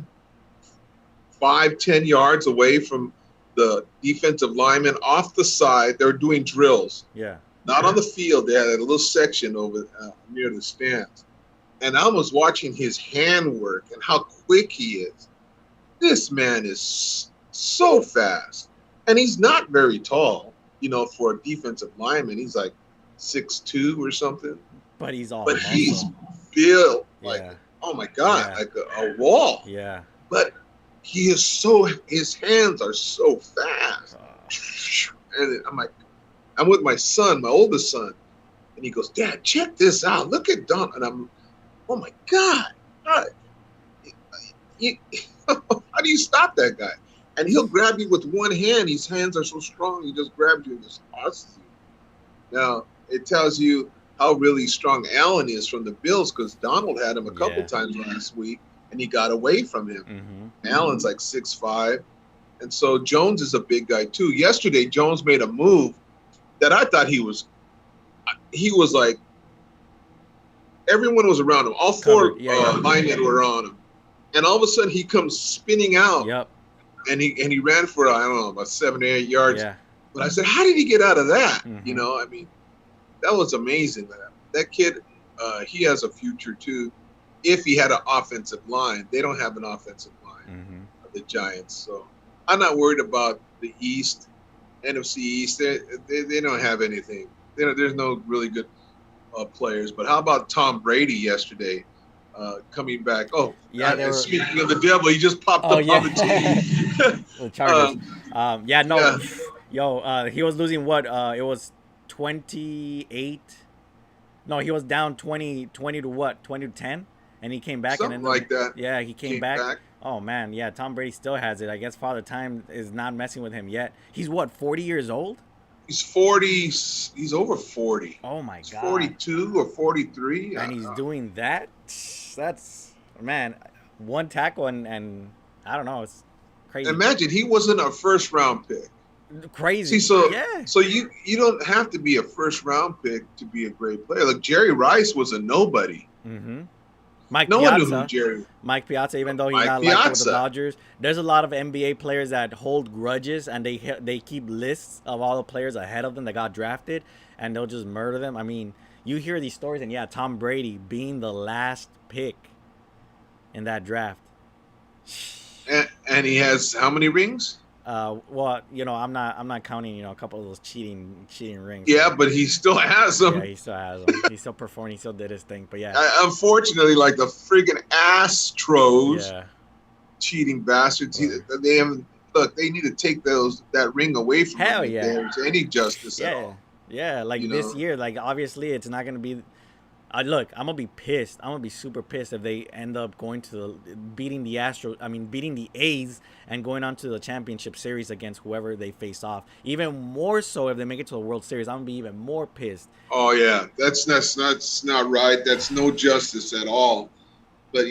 C: 5-10 yards away from the defensive lineman off the side. They were doing drills.
B: Yeah.
C: Not on the field. They had a little section over near the stands. And I was watching his handwork and how quick he is. This man is so fast. And he's not very tall, for a defensive lineman. He's like 6'2" or something.
B: But he's all
C: But he's built like, oh my God, like a wall.
B: Yeah.
C: But he is his hands are so fast. And I'm with my son, my oldest son. And he goes, Dad, check this out. Look at Don. And I'm, oh my God. How do you stop that guy? And he'll grab you with one hand. His hands are so strong, he just grabs you and just tosses you. Now, it tells you how really strong Allen is from the Bills, because Donald had him a couple times last week, and he got away from him.
B: Mm-hmm.
C: Allen's like 6'5". And so Jones is a big guy too. Yesterday, Jones made a move that I thought he was like, everyone was around him. All four linemen were on him. And all of a sudden he comes spinning out.
B: Yep.
C: And he ran for, I don't know, about 7 or 8 yards.
B: Yeah.
C: But I said, how did he get out of that?
B: Mm-hmm.
C: That was amazing. That kid, he has a future too. If he had an offensive line, they don't have an offensive line, the Giants. So I'm not worried about the East, NFC East, they don't have anything. There's no really good players. But how about Tom Brady yesterday? Coming back. Oh,
B: Yeah, they were.
C: speaking of the devil, he just popped
B: Oh
C: up
B: yeah,
C: on the TV.
B: the Chargers. Yeah, no,
C: Yeah,
B: yo, he was losing what? It was 28. No, he was down 20 to what? 20 to 10, and he came back
C: something
B: and then
C: like that.
B: yeah, he came back.
C: back.
B: Oh man, yeah, Tom Brady still has it. I guess Father Time is not messing with him yet. He's what, 40 years old?
C: He's 40. He's over 40.
B: Oh my
C: He's
B: god.
C: 42 or 43.
B: And he's doing that? That's, man, one tackle and I don't know, it's crazy.
C: Imagine he wasn't a first round pick.
B: Crazy.
C: See, so
B: yeah.
C: so you don't have to be a first round pick to be a great player. Like Jerry Rice was a nobody.
B: Mm-hmm. Mike
C: No
B: Piazza,
C: one knew who Jerry.
B: Mike Piazza, even though he
C: Mike
B: got liked with
C: Piazza.
B: the Dodgers, there's a lot of NBA players that hold grudges and they keep lists of all the players ahead of them that got drafted, and they'll just murder them. I mean, you hear these stories, and yeah, Tom Brady being the last pick in that draft.
C: And he has how many rings?
B: Well, I'm not counting, a couple of those cheating rings.
C: Yeah, but he still has them.
B: Yeah, he still has them. He still performed. He still did his thing. But yeah,
C: Unfortunately, like the friggin' Astros,
B: yeah,
C: cheating bastards.
B: Right.
C: They haven't. Look, they need to take that ring away from
B: Hell
C: him.
B: yeah.
C: If there's any justice at
B: yeah,
C: all.
B: yeah. Like
C: You
B: this
C: know?
B: year, like obviously it's not gonna be. Look, I'm gonna be pissed. I'm gonna be super pissed if they end up going to beating the Astros. I mean, beating the A's and going on to the championship series against whoever they face off. Even more so if they make it to the World Series, I'm gonna be even more pissed.
C: Oh yeah, that's not right. That's no justice at all. But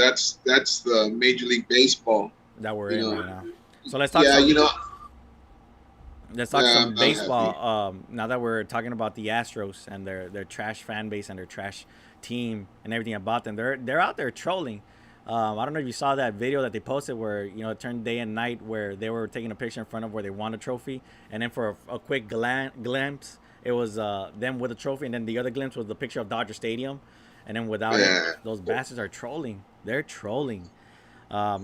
C: that's the Major League Baseball
B: That we're
C: You
B: in
C: know.
B: right now. So let's talk.
C: Yeah,
B: Let's talk
C: Yeah,
B: some
C: I'm not
B: baseball. Now that we're talking about the Astros and their trash fan base and their trash team and everything about them, they're out there trolling. I don't know if you saw that video that they posted where it turned day and night, where they were taking a picture in front of where they won a trophy, and then for a quick glimpse, it was them with a trophy, and then the other glimpse was the picture of Dodger Stadium, and then without
C: Yeah.
B: it, those bastards are trolling. They're trolling.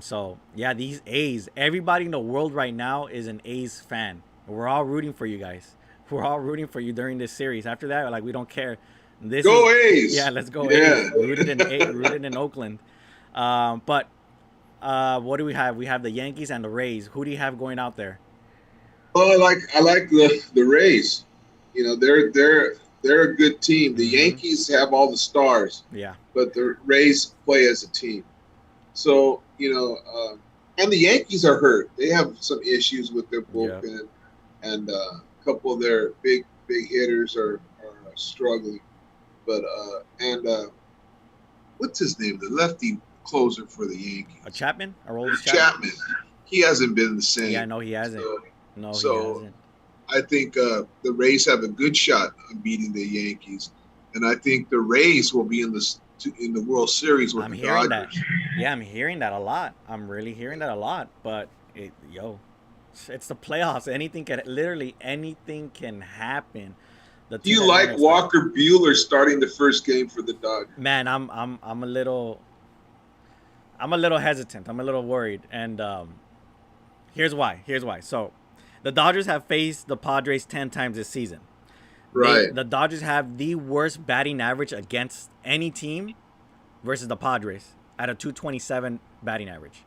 B: So yeah, these A's, everybody in the world right now is an A's fan. We're all rooting for you guys. We're all rooting for you during this series. After that, like, we don't care.
C: Go A's.
B: Yeah, let's go
C: Yeah.
B: A's. Rooted in Oakland. But what do we have? We have the Yankees and the Rays. Who do you have going out there?
C: Well, I like the Rays. They're a good team. The Yankees have all the stars,
B: Yeah.
C: but the Rays play as a team. So and the Yankees are hurt. They have some issues with their bullpen, and a couple of their big hitters are struggling. But what's his name? The lefty closer for the Yankees.
B: Chapman? Our oldest
C: Chapman. He hasn't been the same.
B: Yeah, no, he hasn't. He
C: So
B: hasn't.
C: I think the Rays have a good shot of beating the Yankees, and I think the Rays will be in the World Series with the
B: hearing
C: Dodgers.
B: that. Yeah, I'm hearing that a lot. I'm really hearing that a lot. But it's the playoffs. Literally anything can happen.
C: Do you like Walker Buehler starting the first game for the Dodgers?
B: Man, I'm a little hesitant. I'm a little worried, and here's why. So, the Dodgers have faced the Padres 10 times this season.
C: Right.
B: The Dodgers have the worst batting average against any team versus the Padres at a 227 batting average.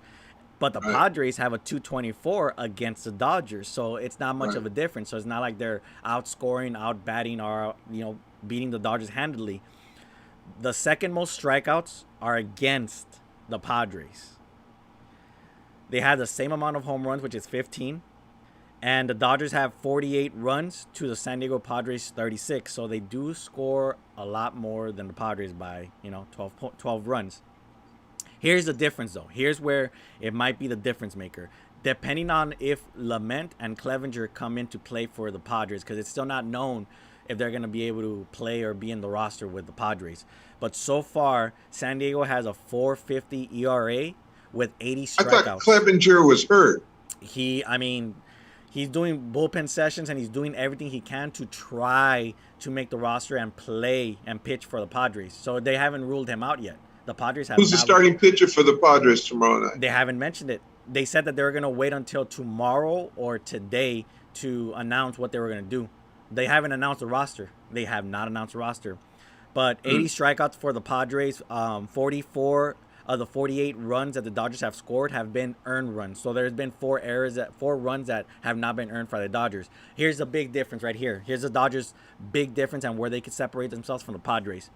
B: But the Padres have a 224 against the Dodgers, so it's not much of a difference. So it's not like they're outscoring, outbatting, or beating the Dodgers handily. The second most strikeouts are against the Padres. They have the same amount of home runs, which is 15. And the Dodgers have 48 runs to the San Diego Padres 36. So they do score a lot more than the Padres by, 12 runs. Here's the difference, though. Here's where it might be the difference maker. Depending on if Lement and Clevenger come into play for the Padres, because it's still not known if they're going to be able to play or be in the roster with the Padres. But so far, San Diego has a 4.50 ERA with 80 strikeouts.
C: I thought Clevenger was hurt.
B: He's doing bullpen sessions, and he's doing everything he can to try to make the roster and play and pitch for the Padres. So they haven't ruled him out yet. The Padres have.
C: Who's the starting pitcher for the Padres tomorrow night?
B: They haven't mentioned it. they said that they were gonna wait until tomorrow or today to announce what they were gonna do. They haven't announced the roster. They have not announced the roster. But 80 strikeouts for the Padres. 44 of the 48 runs that the Dodgers have scored have been earned runs. So there's been 4 runs that have not been earned for the Dodgers. Here's the big difference right here. Here's the Dodgers' big difference and where they can separate themselves from the Padres.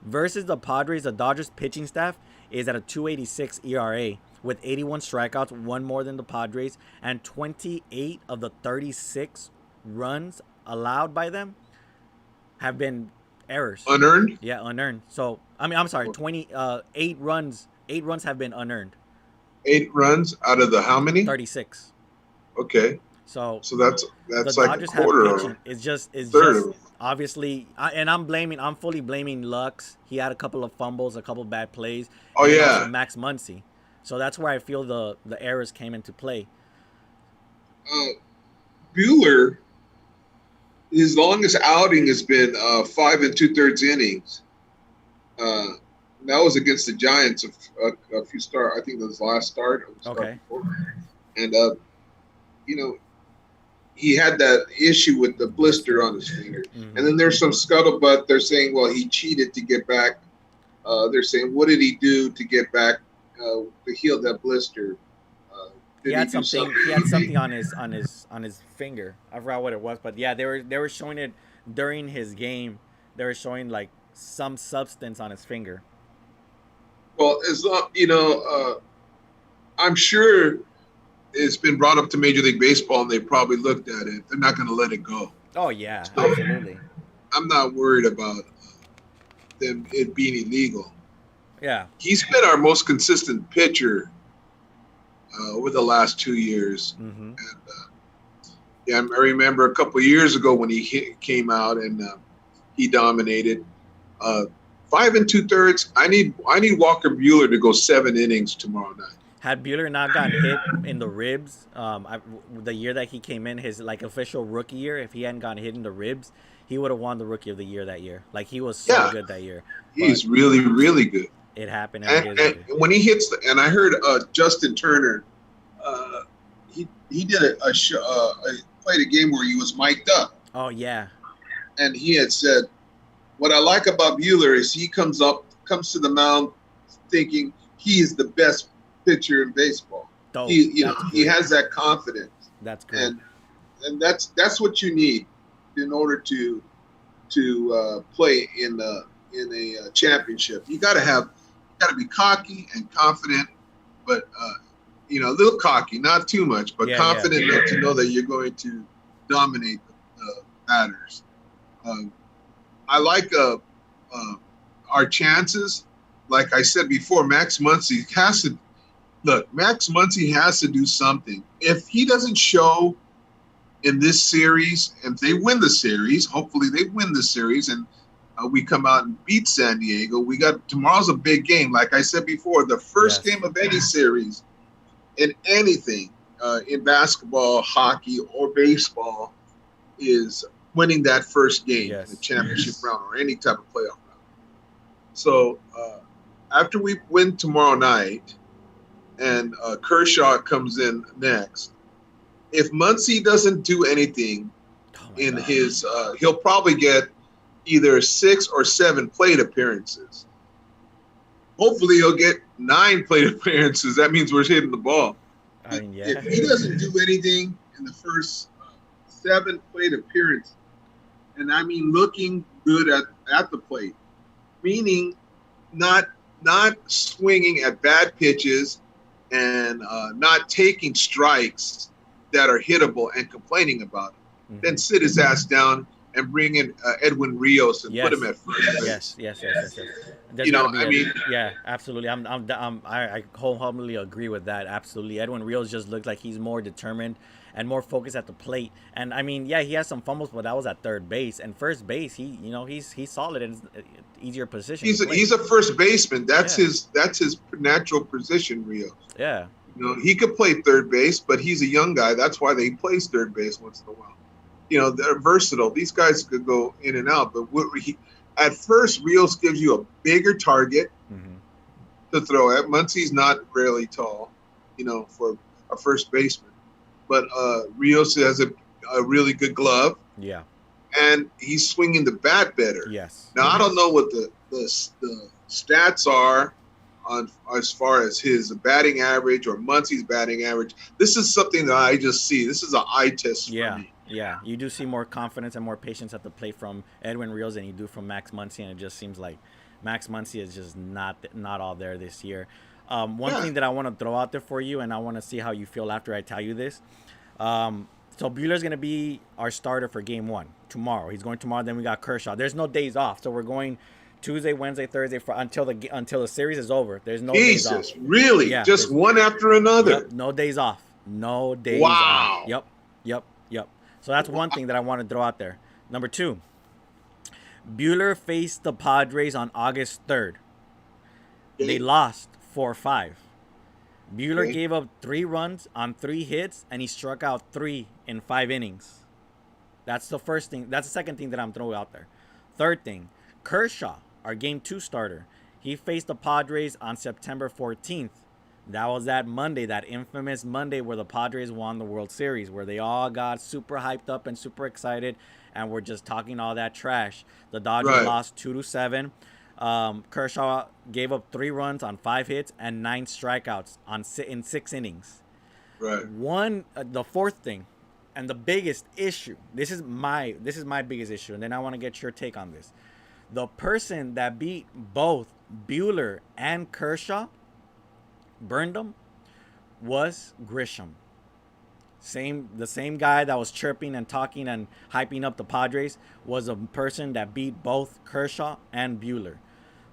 B: Versus the Padres, the Dodgers pitching staff is at a 2.86 ERA with 81 strikeouts, one more than the Padres, and 28 of the 36 runs allowed by them have been errors.
C: Unearned?
B: Yeah, unearned. So, I mean, I'm sorry, 8 runs. 8 runs have been unearned.
C: 8 runs out of the how many?
B: 36.
C: Okay.
B: So
C: that's
B: the
C: like
B: Dodgers
C: a quarter
B: have pitching.
C: of
B: It's just
C: third.
B: obviously, and I'm fully blaming Lux. He had a couple of fumbles, a couple of bad plays.
C: Oh,
B: and
C: yeah.
B: also Max Muncy. So that's where I feel the errors came into play.
C: Buehler, his longest outing has been 5 2/3 innings. That was against the Giants a few start. I think that was last start.
B: Okay.
C: And you know, he had that issue with the blister on his finger.
B: Mm-hmm.
C: And then there's some scuttlebutt. They're saying, well, he cheated to get back. They're saying, what did he do to get back to heal that blister?
B: He had something. He had something on his finger. I forgot what it was, but yeah, they were showing it during his game. They were showing like some substance on his finger.
C: Well, as long, I'm sure it's been brought up to Major League Baseball, and they probably looked at it. They're not going to let it go.
B: Oh yeah, absolutely.
C: I'm not worried about it being illegal.
B: Yeah,
C: he's been our most consistent pitcher over the last 2 years.
B: Mm-hmm.
C: And I remember a couple of years ago when he came out and he dominated. 5 2/3. I need Walker Buehler to go 7 innings tomorrow night.
B: Had Buehler not gotten hit in the ribs, the year that he came in, his like official rookie year, if he hadn't gotten hit in the ribs, he would have won the Rookie of the Year that year. Like he was so good that year.
C: He's really, really good.
B: It happened.
C: And when he hits, and I heard Justin Turner, he did a show, played a game where he was mic'd up.
B: Oh yeah.
C: And he had said, what I like about Buehler is he comes to the mound thinking he is the best pitcher in baseball.
B: Dope.
C: He has that confidence.
B: That's good.
C: And that's what you need in order to play in a championship. You got to be cocky and confident, but a little cocky, not too much, but confident enough to know that you're going to dominate the batters. I like our chances. Like I said before, Max Muncy has to do something. If he doesn't show in this series, and if they win the series, hopefully they win the series, and we come out and beat San Diego. Tomorrow's a big game. Like I said before, the first game of any series in anything, in basketball, hockey, or baseball, is winning that first game in the championship round or any type of playoff round. So after we win tomorrow night and Kershaw comes in next, if Muncy doesn't do anything he'll probably get either 6 or 7 plate appearances. Hopefully he'll get 9 plate appearances. That means we're hitting the ball. If he doesn't do anything in the first 7 plate appearances, and I mean looking good at the plate, meaning not swinging at bad pitches and not taking strikes that are hittable and complaining about it. Then sit his ass down and bring in Edwin Rios and put him at first.
B: Yes. Yeah, absolutely. I wholeheartedly agree with that. Absolutely, Edwin Rios just looks like he's more determined and more focused at the plate. And I mean, he has some fumbles, but that was at third base and first base. He's solid and easier position.
C: He's a first baseman. That's his natural position, Rios.
B: Yeah.
C: He could play third base, but he's a young guy. That's why he plays third base once in a while. They're versatile. These guys could go in and out. But at first, Rios gives you a bigger target to throw at. Muncy's not really tall, for a first baseman. But Rios has a really good glove,
B: Yeah.
C: and he's swinging the bat better.
B: Yes.
C: Now I don't know what the stats are on as far as his batting average or Muncie's batting average. This is something that I just see. This is an eye test for
B: Yeah.
C: me.
B: Yeah. You do see more confidence and more patience at the plate from Edwin Rios than you do from Max Muncy, and it just seems like Max Muncy is just not all there this year. One
C: Yeah.
B: thing that I want to throw out there for you, and I want to see how you feel after I tell you this. So Buehler's gonna be our starter for Game 1 tomorrow. He's going tomorrow. Then we got Kershaw. There's no days off, so we're going Tuesday, Wednesday, Thursday until the series is over. There's no days off.
C: Jesus, really?
B: Yeah,
C: Just one after another?
B: Yep, no days off. No days
C: Wow.
B: off. Yep. So that's one thing that I want to throw out there. Number 2, Buehler faced the Padres on August 3rd. They lost 4-5. Buehler gave up 3 runs on 3 hits, and he struck out 3 in 5 innings. That's the first thing. That's the second thing that I'm throwing out there. Third thing, Kershaw, our Game 2 starter, he faced the Padres on September 14th. That was that Monday, that infamous Monday where the Padres won the World Series, where they all got super hyped up and super excited, and we're just talking all that trash. The Dodgers lost 2-7. Kershaw gave up 3 runs on 5 hits and 9 strikeouts in 6 innings.
C: Right.
B: The fourth thing, and the biggest issue. This is my biggest issue, and then I want to get your take on this. The person that beat both Buehler and Kershaw, burned them, was Grisham. The same guy that was chirping and talking and hyping up the Padres was a person that beat both Kershaw and Buehler.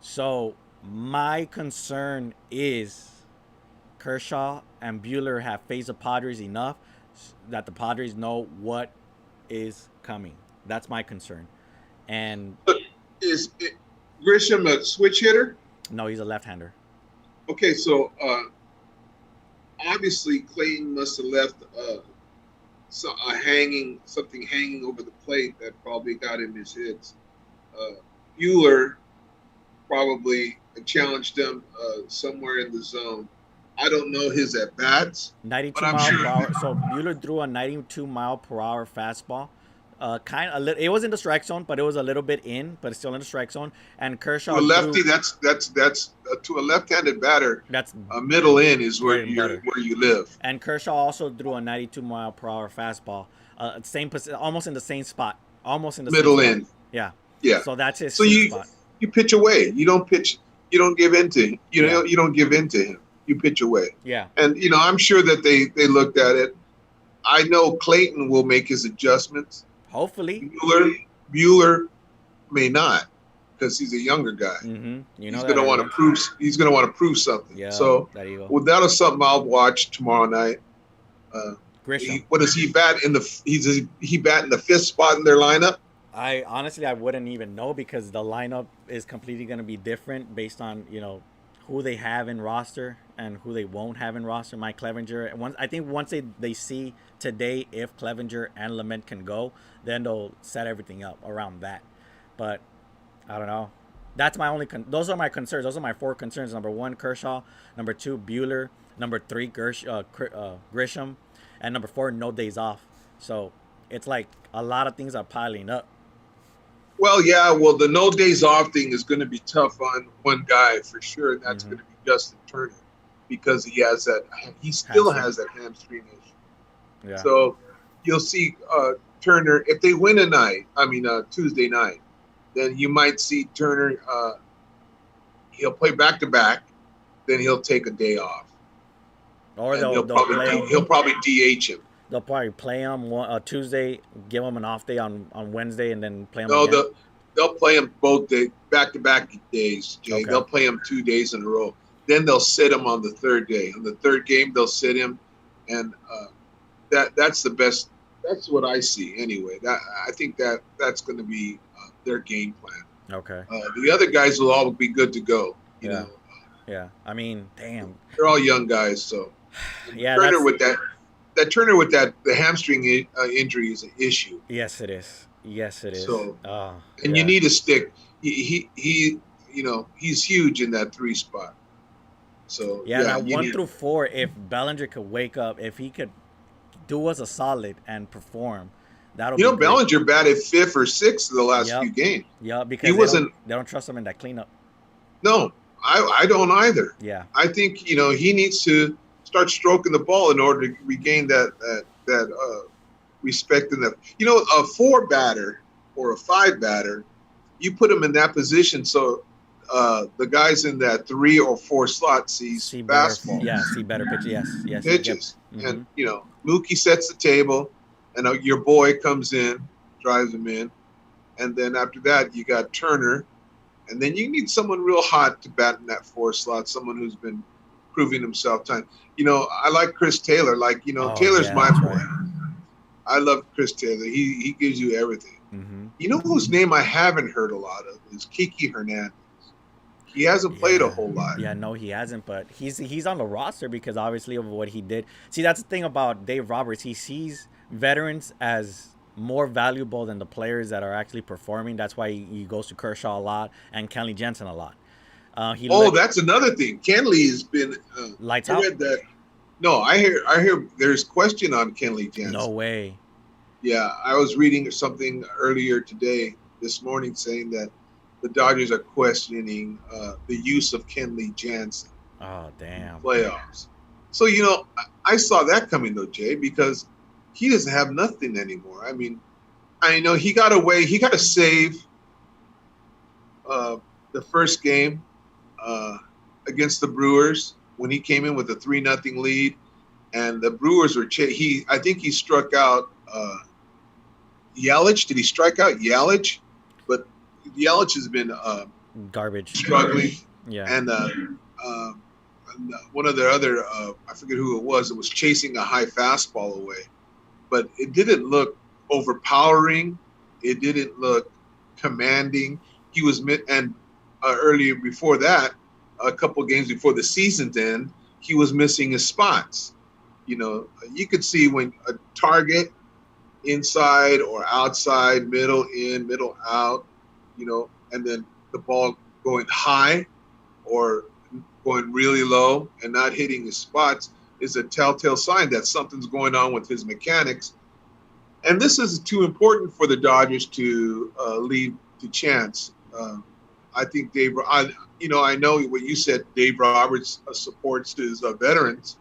B: So my concern is Kershaw and Buehler have faced the Padres enough that the Padres know what is coming. That's my concern. And
C: is Grisham a switch hitter?
B: No, he's a left-hander.
C: Okay, so obviously Clayton must have left something hanging over the plate that probably got him his hits. Buehler probably challenged him somewhere in the zone. I don't know his at bats.
B: 92 mile per hour. So Buehler threw a 92 mile per hour fastball. It was in the strike zone, but it was a little bit in, but it's still in the strike zone. And Kershaw,
C: to a lefty, that's to a left-handed batter.
B: That's
C: middle in is where you live.
B: And Kershaw also threw a 92 mile per hour fastball, same position, almost in the same spot,
C: middle in.
B: Yeah.
C: So
B: that's his
C: spot. You pitch away. You don't pitch. You don't give in to. You don't give in to him. You pitch away.
B: Yeah.
C: And I'm sure that they looked at it. I know Clayton will make his adjustments.
B: Hopefully.
C: Buehler may not, because he's a younger guy.
B: Mm-hmm.
C: He's going to want to prove. He's going to want to prove something.
B: Yeah.
C: So that is something I'll watch tomorrow night.
B: Grisham.
C: What does he bat in the? He bat in the 5th spot in their lineup.
B: I honestly wouldn't even know, because the lineup is completely going to be different based on who they have in roster and who they won't have in roster. Mike Clevenger. I think once they see today if Clevenger and Lement can go, then they'll set everything up around that. But I don't know. That's my only. Those are my concerns. Those are my 4 concerns. Number 1, Kershaw. Number 2, Buehler. Number 3, Grisham. And number 4, no days off. So it's like a lot of things are piling up.
C: Well, yeah. Well, the no days off thing is going to be tough on one guy for sure, and that's going to be Justin Turner, because he still has that hamstring issue.
B: Yeah.
C: So you'll see Turner, if they win Tuesday night, then you might see Turner. He'll play back-to-back, then he'll take a day off,
B: or
C: he'll probably DH him.
B: They'll probably play him Tuesday, give him an off day on Wednesday, and then play him
C: again.
B: No,
C: they'll play him both back-to-back days, Jay. Okay. They'll play him 2 days in a row. Then they'll sit him on the 3rd day. On the 3rd game, they'll sit him, and that's the best. That's what I see anyway. I think that's going to be their game plan.
B: Okay.
C: The other guys will all be good to go. You know.
B: Yeah. I mean, damn.
C: They're all young guys, so.
B: Yeah.
C: Turner with that the hamstring injury is an issue.
B: Yes, it is.
C: So, you need a stick. He he's huge in that 3 spot. So
B: Yeah, that
C: you
B: 1 through 4. If Bellinger could wake up, if he could do us a solid and perform, that'll be great.
C: Bellinger batted 5th or 6th of the last
B: Yep.
C: few games.
B: Yeah,
C: He
B: because
C: wasn't.
B: they don't trust him in that cleanup.
C: No, I don't either.
B: Yeah.
C: I think he needs to start stroking the ball in order to regain that respect in that. A 4 batter or a 5 batter, you put him in that position so the guys in that 3 or 4 slot sees
B: See better.
C: fastball
B: Yeah, see better pitch. Yes, yes.
C: pitches,
B: Mm-hmm.
C: and Mookie sets the table, and your boy comes in, drives him in, and then after that you got Turner. And then you need someone real hot to bat in that 4 slot, someone who's been proving himself time. I like Chris Taylor. Taylor's my boy. Right. I love Chris Taylor. He gives you everything.
B: Mm-hmm.
C: Whose name I haven't heard a lot of is Kiki Hernandez. He hasn't played a whole lot.
B: Yeah, no, he hasn't, but he's on the roster because obviously of what he did. See, that's the thing about Dave Roberts. He sees veterans as more valuable than the players that are actually performing. That's why he goes to Kershaw a lot and Kenley Jensen a lot.
C: That's another thing. Kenley has been
B: lights out.
C: I read that. No, I hear there's question on Kenley Jensen.
B: No way.
C: Yeah, I was reading something earlier this morning, saying that the Dodgers are questioning the use of Kenley Jensen.
B: Oh, damn.
C: In playoffs. So I saw that coming though, Jay, because he doesn't have nothing anymore. I mean, I know he got away. He got a save the first game against the Brewers when he came in with a 3-0 lead, and the Brewers were. I think he struck out Yelich. Did he strike out Yelich? But Yelich has been
B: garbage,
C: struggling.
B: Yeah,
C: and one of the other I forget who it was chasing a high fastball away. But it didn't look overpowering. It didn't look commanding. He was earlier before that, a couple games before the season's end, he was missing his spots. You could see when a target inside or outside, middle in, middle out, and then the ball going high or going really low and not hitting his spots is a telltale sign that something's going on with his mechanics. And this is too important for the Dodgers to leave to chance. I think I know what you said, Dave Roberts supports his veterans,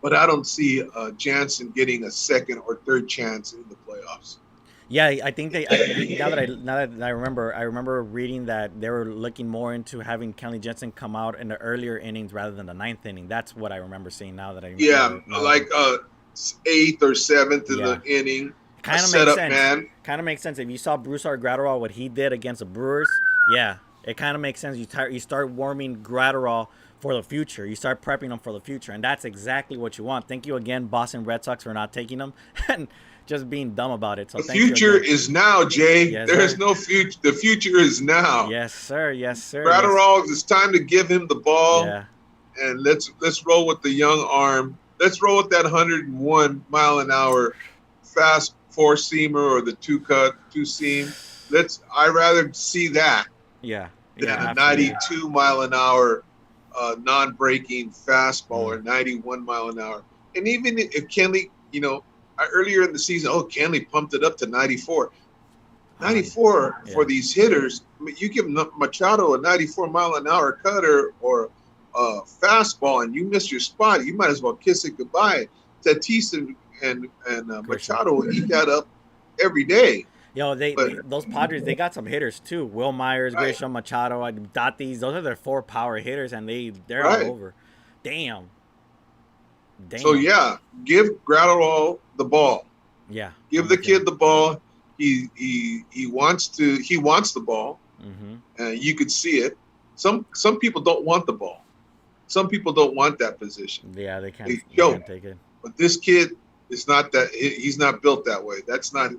C: but I don't see Jansen getting a second or third chance in the playoffs.
B: Yeah, I think now that I remember reading that they were looking more into having Kenley Jensen come out in the earlier innings rather than the 9th inning. That's what I remember seeing now that I remember.
C: Yeah, like 8th or 7th in the inning.
B: Kind of makes sense. Man. Kind of makes sense. If you saw Brusar Gratterall, what he did against the Brewers, yeah, it kind of makes sense. You start warming Gratterall for the future. You start prepping them for the future, and that's exactly what you want. Thank you again, Boston Red Sox, for not taking them and just being dumb about it. So
C: the future is now, Jay.
B: Yes,
C: there is no future. The future is now.
B: Yes, sir. Yes, sir.
C: Gratterall, it's time to give him the ball.
B: Yeah.
C: And let's roll with the young arm. Let's roll with that 101 mile an hour fast 4-seamer or the 2-seam. I rather see that.
B: Yeah.
C: Than a 92 mile an hour non-breaking fastball or 91 mile an hour. And even if Kenley, earlier in the season, Kenley pumped it up to 94. 94 for these hitters. I mean, you give Machado a 94 mile an hour cutter or a fastball and you miss your spot, you might as well kiss it goodbye. Tatis and Machado will eat that up every day.
B: Those Padres, they got some hitters too. Will Myers, Grisham, Machado, Tatis. Those are their 4 power hitters, and they're all over. Damn.
C: So give Gratterall the ball.
B: Yeah.
C: Give the kid the ball. He wants the ball.
B: Mm-hmm.
C: You could see it. Some people don't want the ball. Some people don't want that position.
B: Yeah, they can't take it.
C: But this kid is not that. He's not built that way. That's not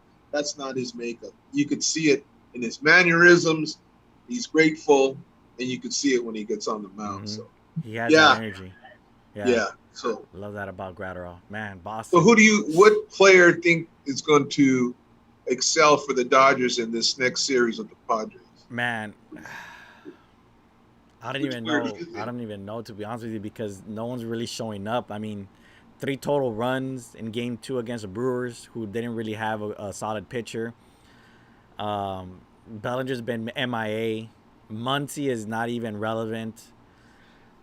C: his makeup. You could see it in his mannerisms. He's grateful, and you could see it when he gets on the mound.
B: Mm-hmm.
C: So
B: he has that energy.
C: Yeah. So
B: love that about Gratterall, man. Boston.
C: So what player think is going to excel for the Dodgers in this next series with the Padres?
B: Man, I don't
C: Which
B: even
C: where
B: know.
C: is
B: I
C: it?
B: don't even know, to be honest with you, because no one's really showing up. I mean, 3 total runs in Game 2 against the Brewers, who didn't really have a solid pitcher. Bellinger's been MIA. Muncy is not even relevant.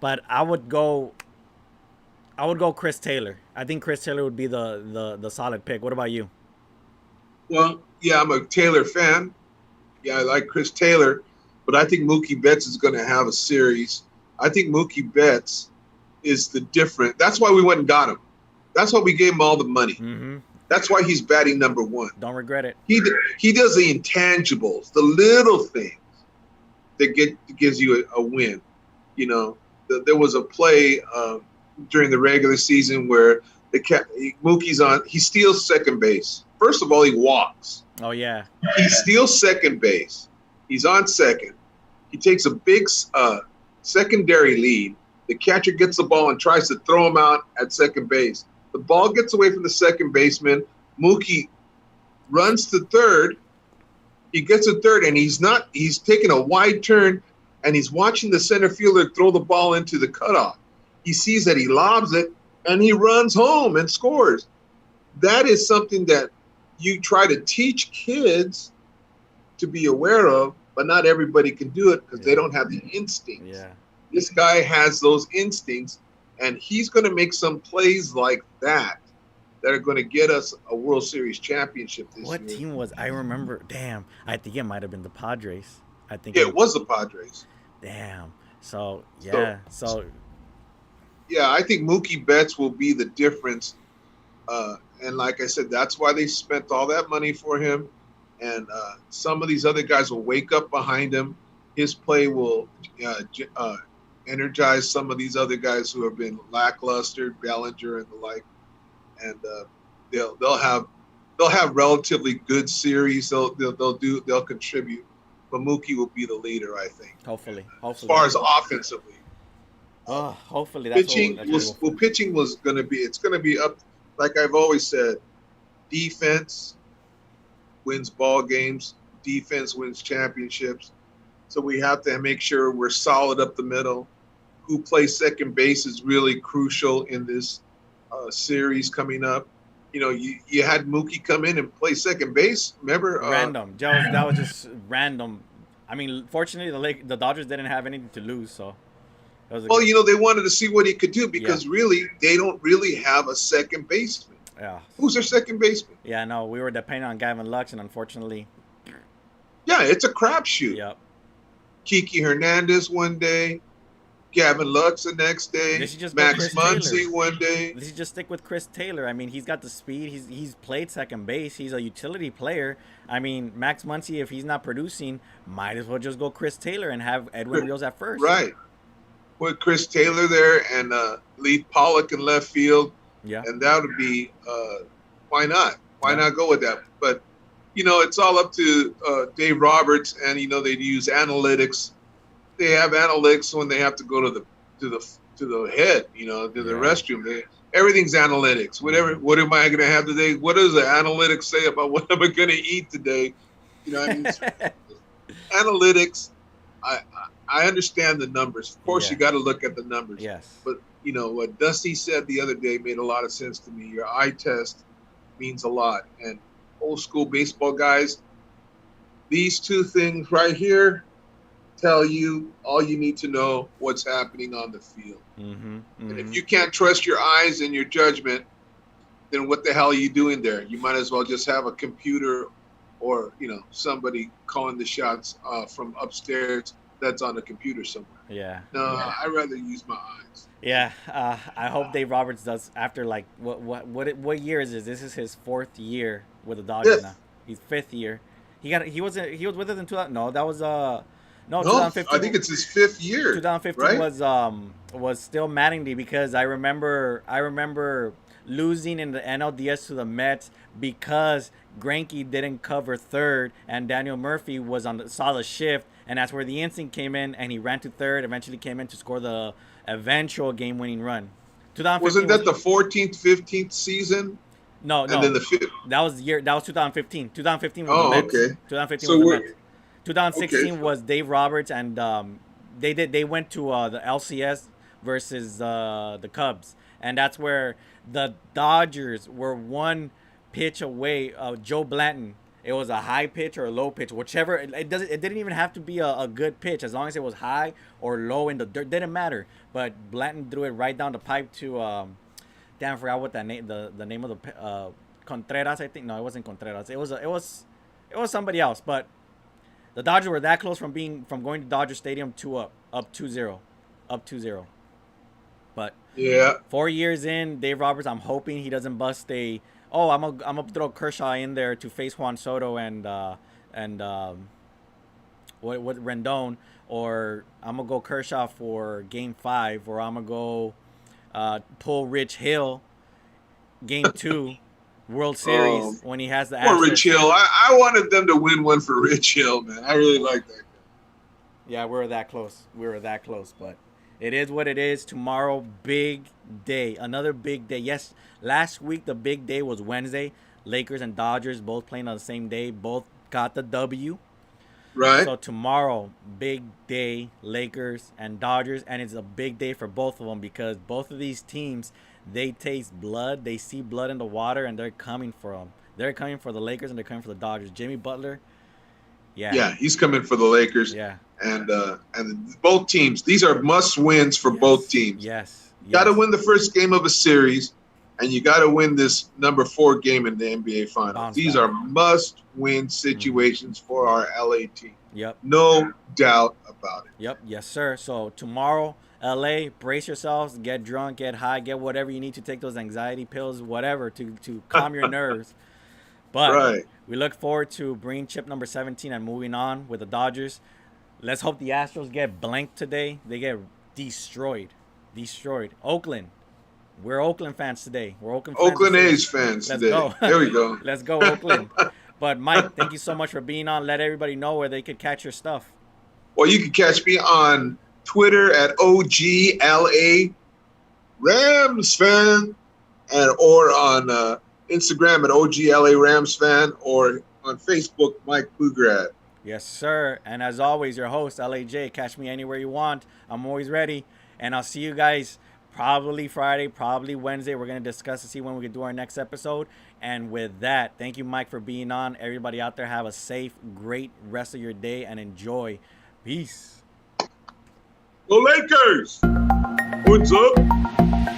B: But I would go. I would go Chris Taylor. I think Chris Taylor would be the solid pick. What about you?
C: Well, yeah, I'm a Taylor fan. Yeah, I like Chris Taylor, but I think Mookie Betts is going to have a series. I think Mookie Betts is the different. That's why we went and got him. That's why we gave him all the money.
B: Mm-hmm.
C: That's why he's batting number one.
B: Don't regret it.
C: He does the intangibles, the little things that gives you a win. You know, there was a play during the regular season where Mookie's on. He steals second base. First of all, he walks.
B: Oh yeah.
C: He steals second base. He's on second. He takes a big secondary lead. The catcher gets the ball and tries to throw him out at second base. The ball gets away from the second baseman. Mookie runs to third. He gets to third, and he's taking a wide turn, and he's watching the center fielder throw the ball into the cutoff. He sees that he lobs it, and he runs home and scores. That is something that you try to teach kids to be aware of, but not everybody can do it because they don't have the instincts.
B: Yeah.
C: This guy has those instincts, and he's going to make some plays like that are going to get us a World Series championship this year.
B: What team was I remember? Damn, I think it might have been the Padres. I think.
C: Yeah, it was the Padres.
B: Damn. So yeah. So
C: yeah, I think Mookie Betts will be the difference. And like I said, that's why they spent all that money for him. And some of these other guys will wake up behind him. His play will energize some of these other guys who have been lackluster, Bellinger and the like. And they'll have relatively good series. They'll contribute. But Mookie will be the leader, I think.
B: Hopefully.
C: As far as offensively.
B: Oh, hopefully that's
C: pitching was going to be. It's going to be up. Like I've always said, defense wins ball games. Defense wins championships. So we have to make sure we're solid up the middle. Who plays second base is really crucial in this series coming up. You know, you had Mookie come in and play second base. Remember?
B: Random. That was just random. I mean, fortunately, the Dodgers didn't have anything to lose, so.
C: Well, you know, they wanted to see what he could do because really, they don't really have a second baseman.
B: Yeah.
C: Who's their second baseman?
B: Yeah, no, we were depending on Gavin Lux, and unfortunately.
C: Yeah, it's a crapshoot.
B: Yep.
C: Kiki Hernandez one day, Gavin Lux the next day, Max Muncy one day.
B: Let's just stick with Chris Taylor. I mean, he's got the speed. He's played second base. He's a utility player. I mean, Max Muncy, if he's not producing, might as well just go Chris Taylor and have Edwin Rios at first.
C: Right. Put Chris Taylor there and leave Pollock in left field.
B: Yeah.
C: And that would be why not? Why not go with that? But you know, it's all up to Dave Roberts, and you know they use analytics. They have analytics when they have to go to the head, you know, to the restroom. Everything's analytics. What am I going to have today? What does the analytics say about what am I going to eat today? You know, I mean, analytics. I understand the numbers. Of course, you got to look at the numbers.
B: Yes.
C: But you know what Dusty said the other day made a lot of sense to me. Your eye test means a lot, and old school baseball guys, these two things right here tell you all you need to know what's happening on the field.
B: Mm-hmm, mm-hmm.
C: And if you can't trust your eyes and your judgment, then what the hell are you doing there? You might as well just have a computer or, you know, somebody calling the shots from upstairs that's on a computer somewhere.
B: Yeah.
C: No, I'd rather use my eyes.
B: Yeah, I hope Dave Roberts does after like what year is this? This is his 4th year with the Dodgers now. He's 5th year. He was with us in 2000. No, that was 2015.
C: I think it's his 5th year.
B: 2015
C: right?
B: was still Mattingly because I remember losing in the NLDS to the Mets because Greinke didn't cover third and Daniel Murphy saw the shift, and that's where the instinct came in, and he ran to third, eventually came in to score the eventual game-winning run.
C: Wasn't that the 14th, 15th season?
B: No.
C: And then the 5th.
B: That was 2015. 2015 was the Mets.
C: Okay.
B: 2015 was the Mets. 2016 was Dave Roberts and They went to the LCS versus the Cubs, and that's where the Dodgers were one pitch away. Joe Blanton. It was a high pitch or a low pitch, whichever. It didn't even have to be a good pitch, as long as it was high or low in the dirt. Didn't matter. But Blanton threw it right down the pipe to damn, I forgot what that name, the name of the Contreras, I think. No, it wasn't Contreras. It was somebody else. But the Dodgers were that close from going to Dodger Stadium to up 2-0, up 2-0. But
C: Yeah.
B: 4 years in, Dave Roberts, I'm hoping he doesn't bust a. Oh, I'm gonna throw Kershaw in there to face Juan Soto and what Rendon, or I'm gonna go Kershaw for Game 5, or I'm gonna go pull Rich Hill Game 2 World Series when he has the
C: Poor Rich Hill. I wanted them to win one for Rich Hill, man. I really like that guy.
B: Yeah, we were that close. But it is what it is. Tomorrow, big day. Another big day. Yes, last week the big day was Wednesday. Lakers and Dodgers both playing on the same day. Both got the W.
C: Right.
B: So tomorrow, big day, Lakers and Dodgers. And it's a big day for both of them because both of these teams, they taste blood. They see blood in the water, and they're coming for them. They're coming for the Lakers, and they're coming for the Dodgers. Jimmy Butler.
C: Yeah, he's coming for the Lakers.
B: Yeah.
C: And both teams, these are must wins for both teams.
B: Yes.
C: You got to win the first game of a series, and you got to win this number 4 game in the NBA Finals. These are must win situations for our LA team.
B: Yep.
C: No doubt about it.
B: Yep. Yes, sir. So tomorrow, LA, brace yourselves, get drunk, get high, get whatever you need to take those anxiety pills, whatever, to calm your nerves. But we look forward to bringing chip number 17 and moving on with the Dodgers. Let's hope the Astros get blanked today. They get destroyed. Oakland. We're Oakland fans today. We're
C: Oakland A's fans today.
B: Go.
C: There we go.
B: Let's go, Oakland. But, Mike, thank you so much for being on. Let everybody know where they could catch your stuff.
C: Well, you can catch me on Twitter at OGLA Rams fan, or on Instagram at OGLA Rams fan, or on Facebook, Mike Pugrad.
B: Yes, sir. And as always, your host, LAJ. Catch me anywhere you want. I'm always ready. And I'll see you guys probably Friday, probably Wednesday. We're going to discuss to see when we can do our next episode. And with that, thank you, Mike, for being on. Everybody out there, have a safe, great rest of your day and enjoy. Peace.
C: Go Lakers! What's up?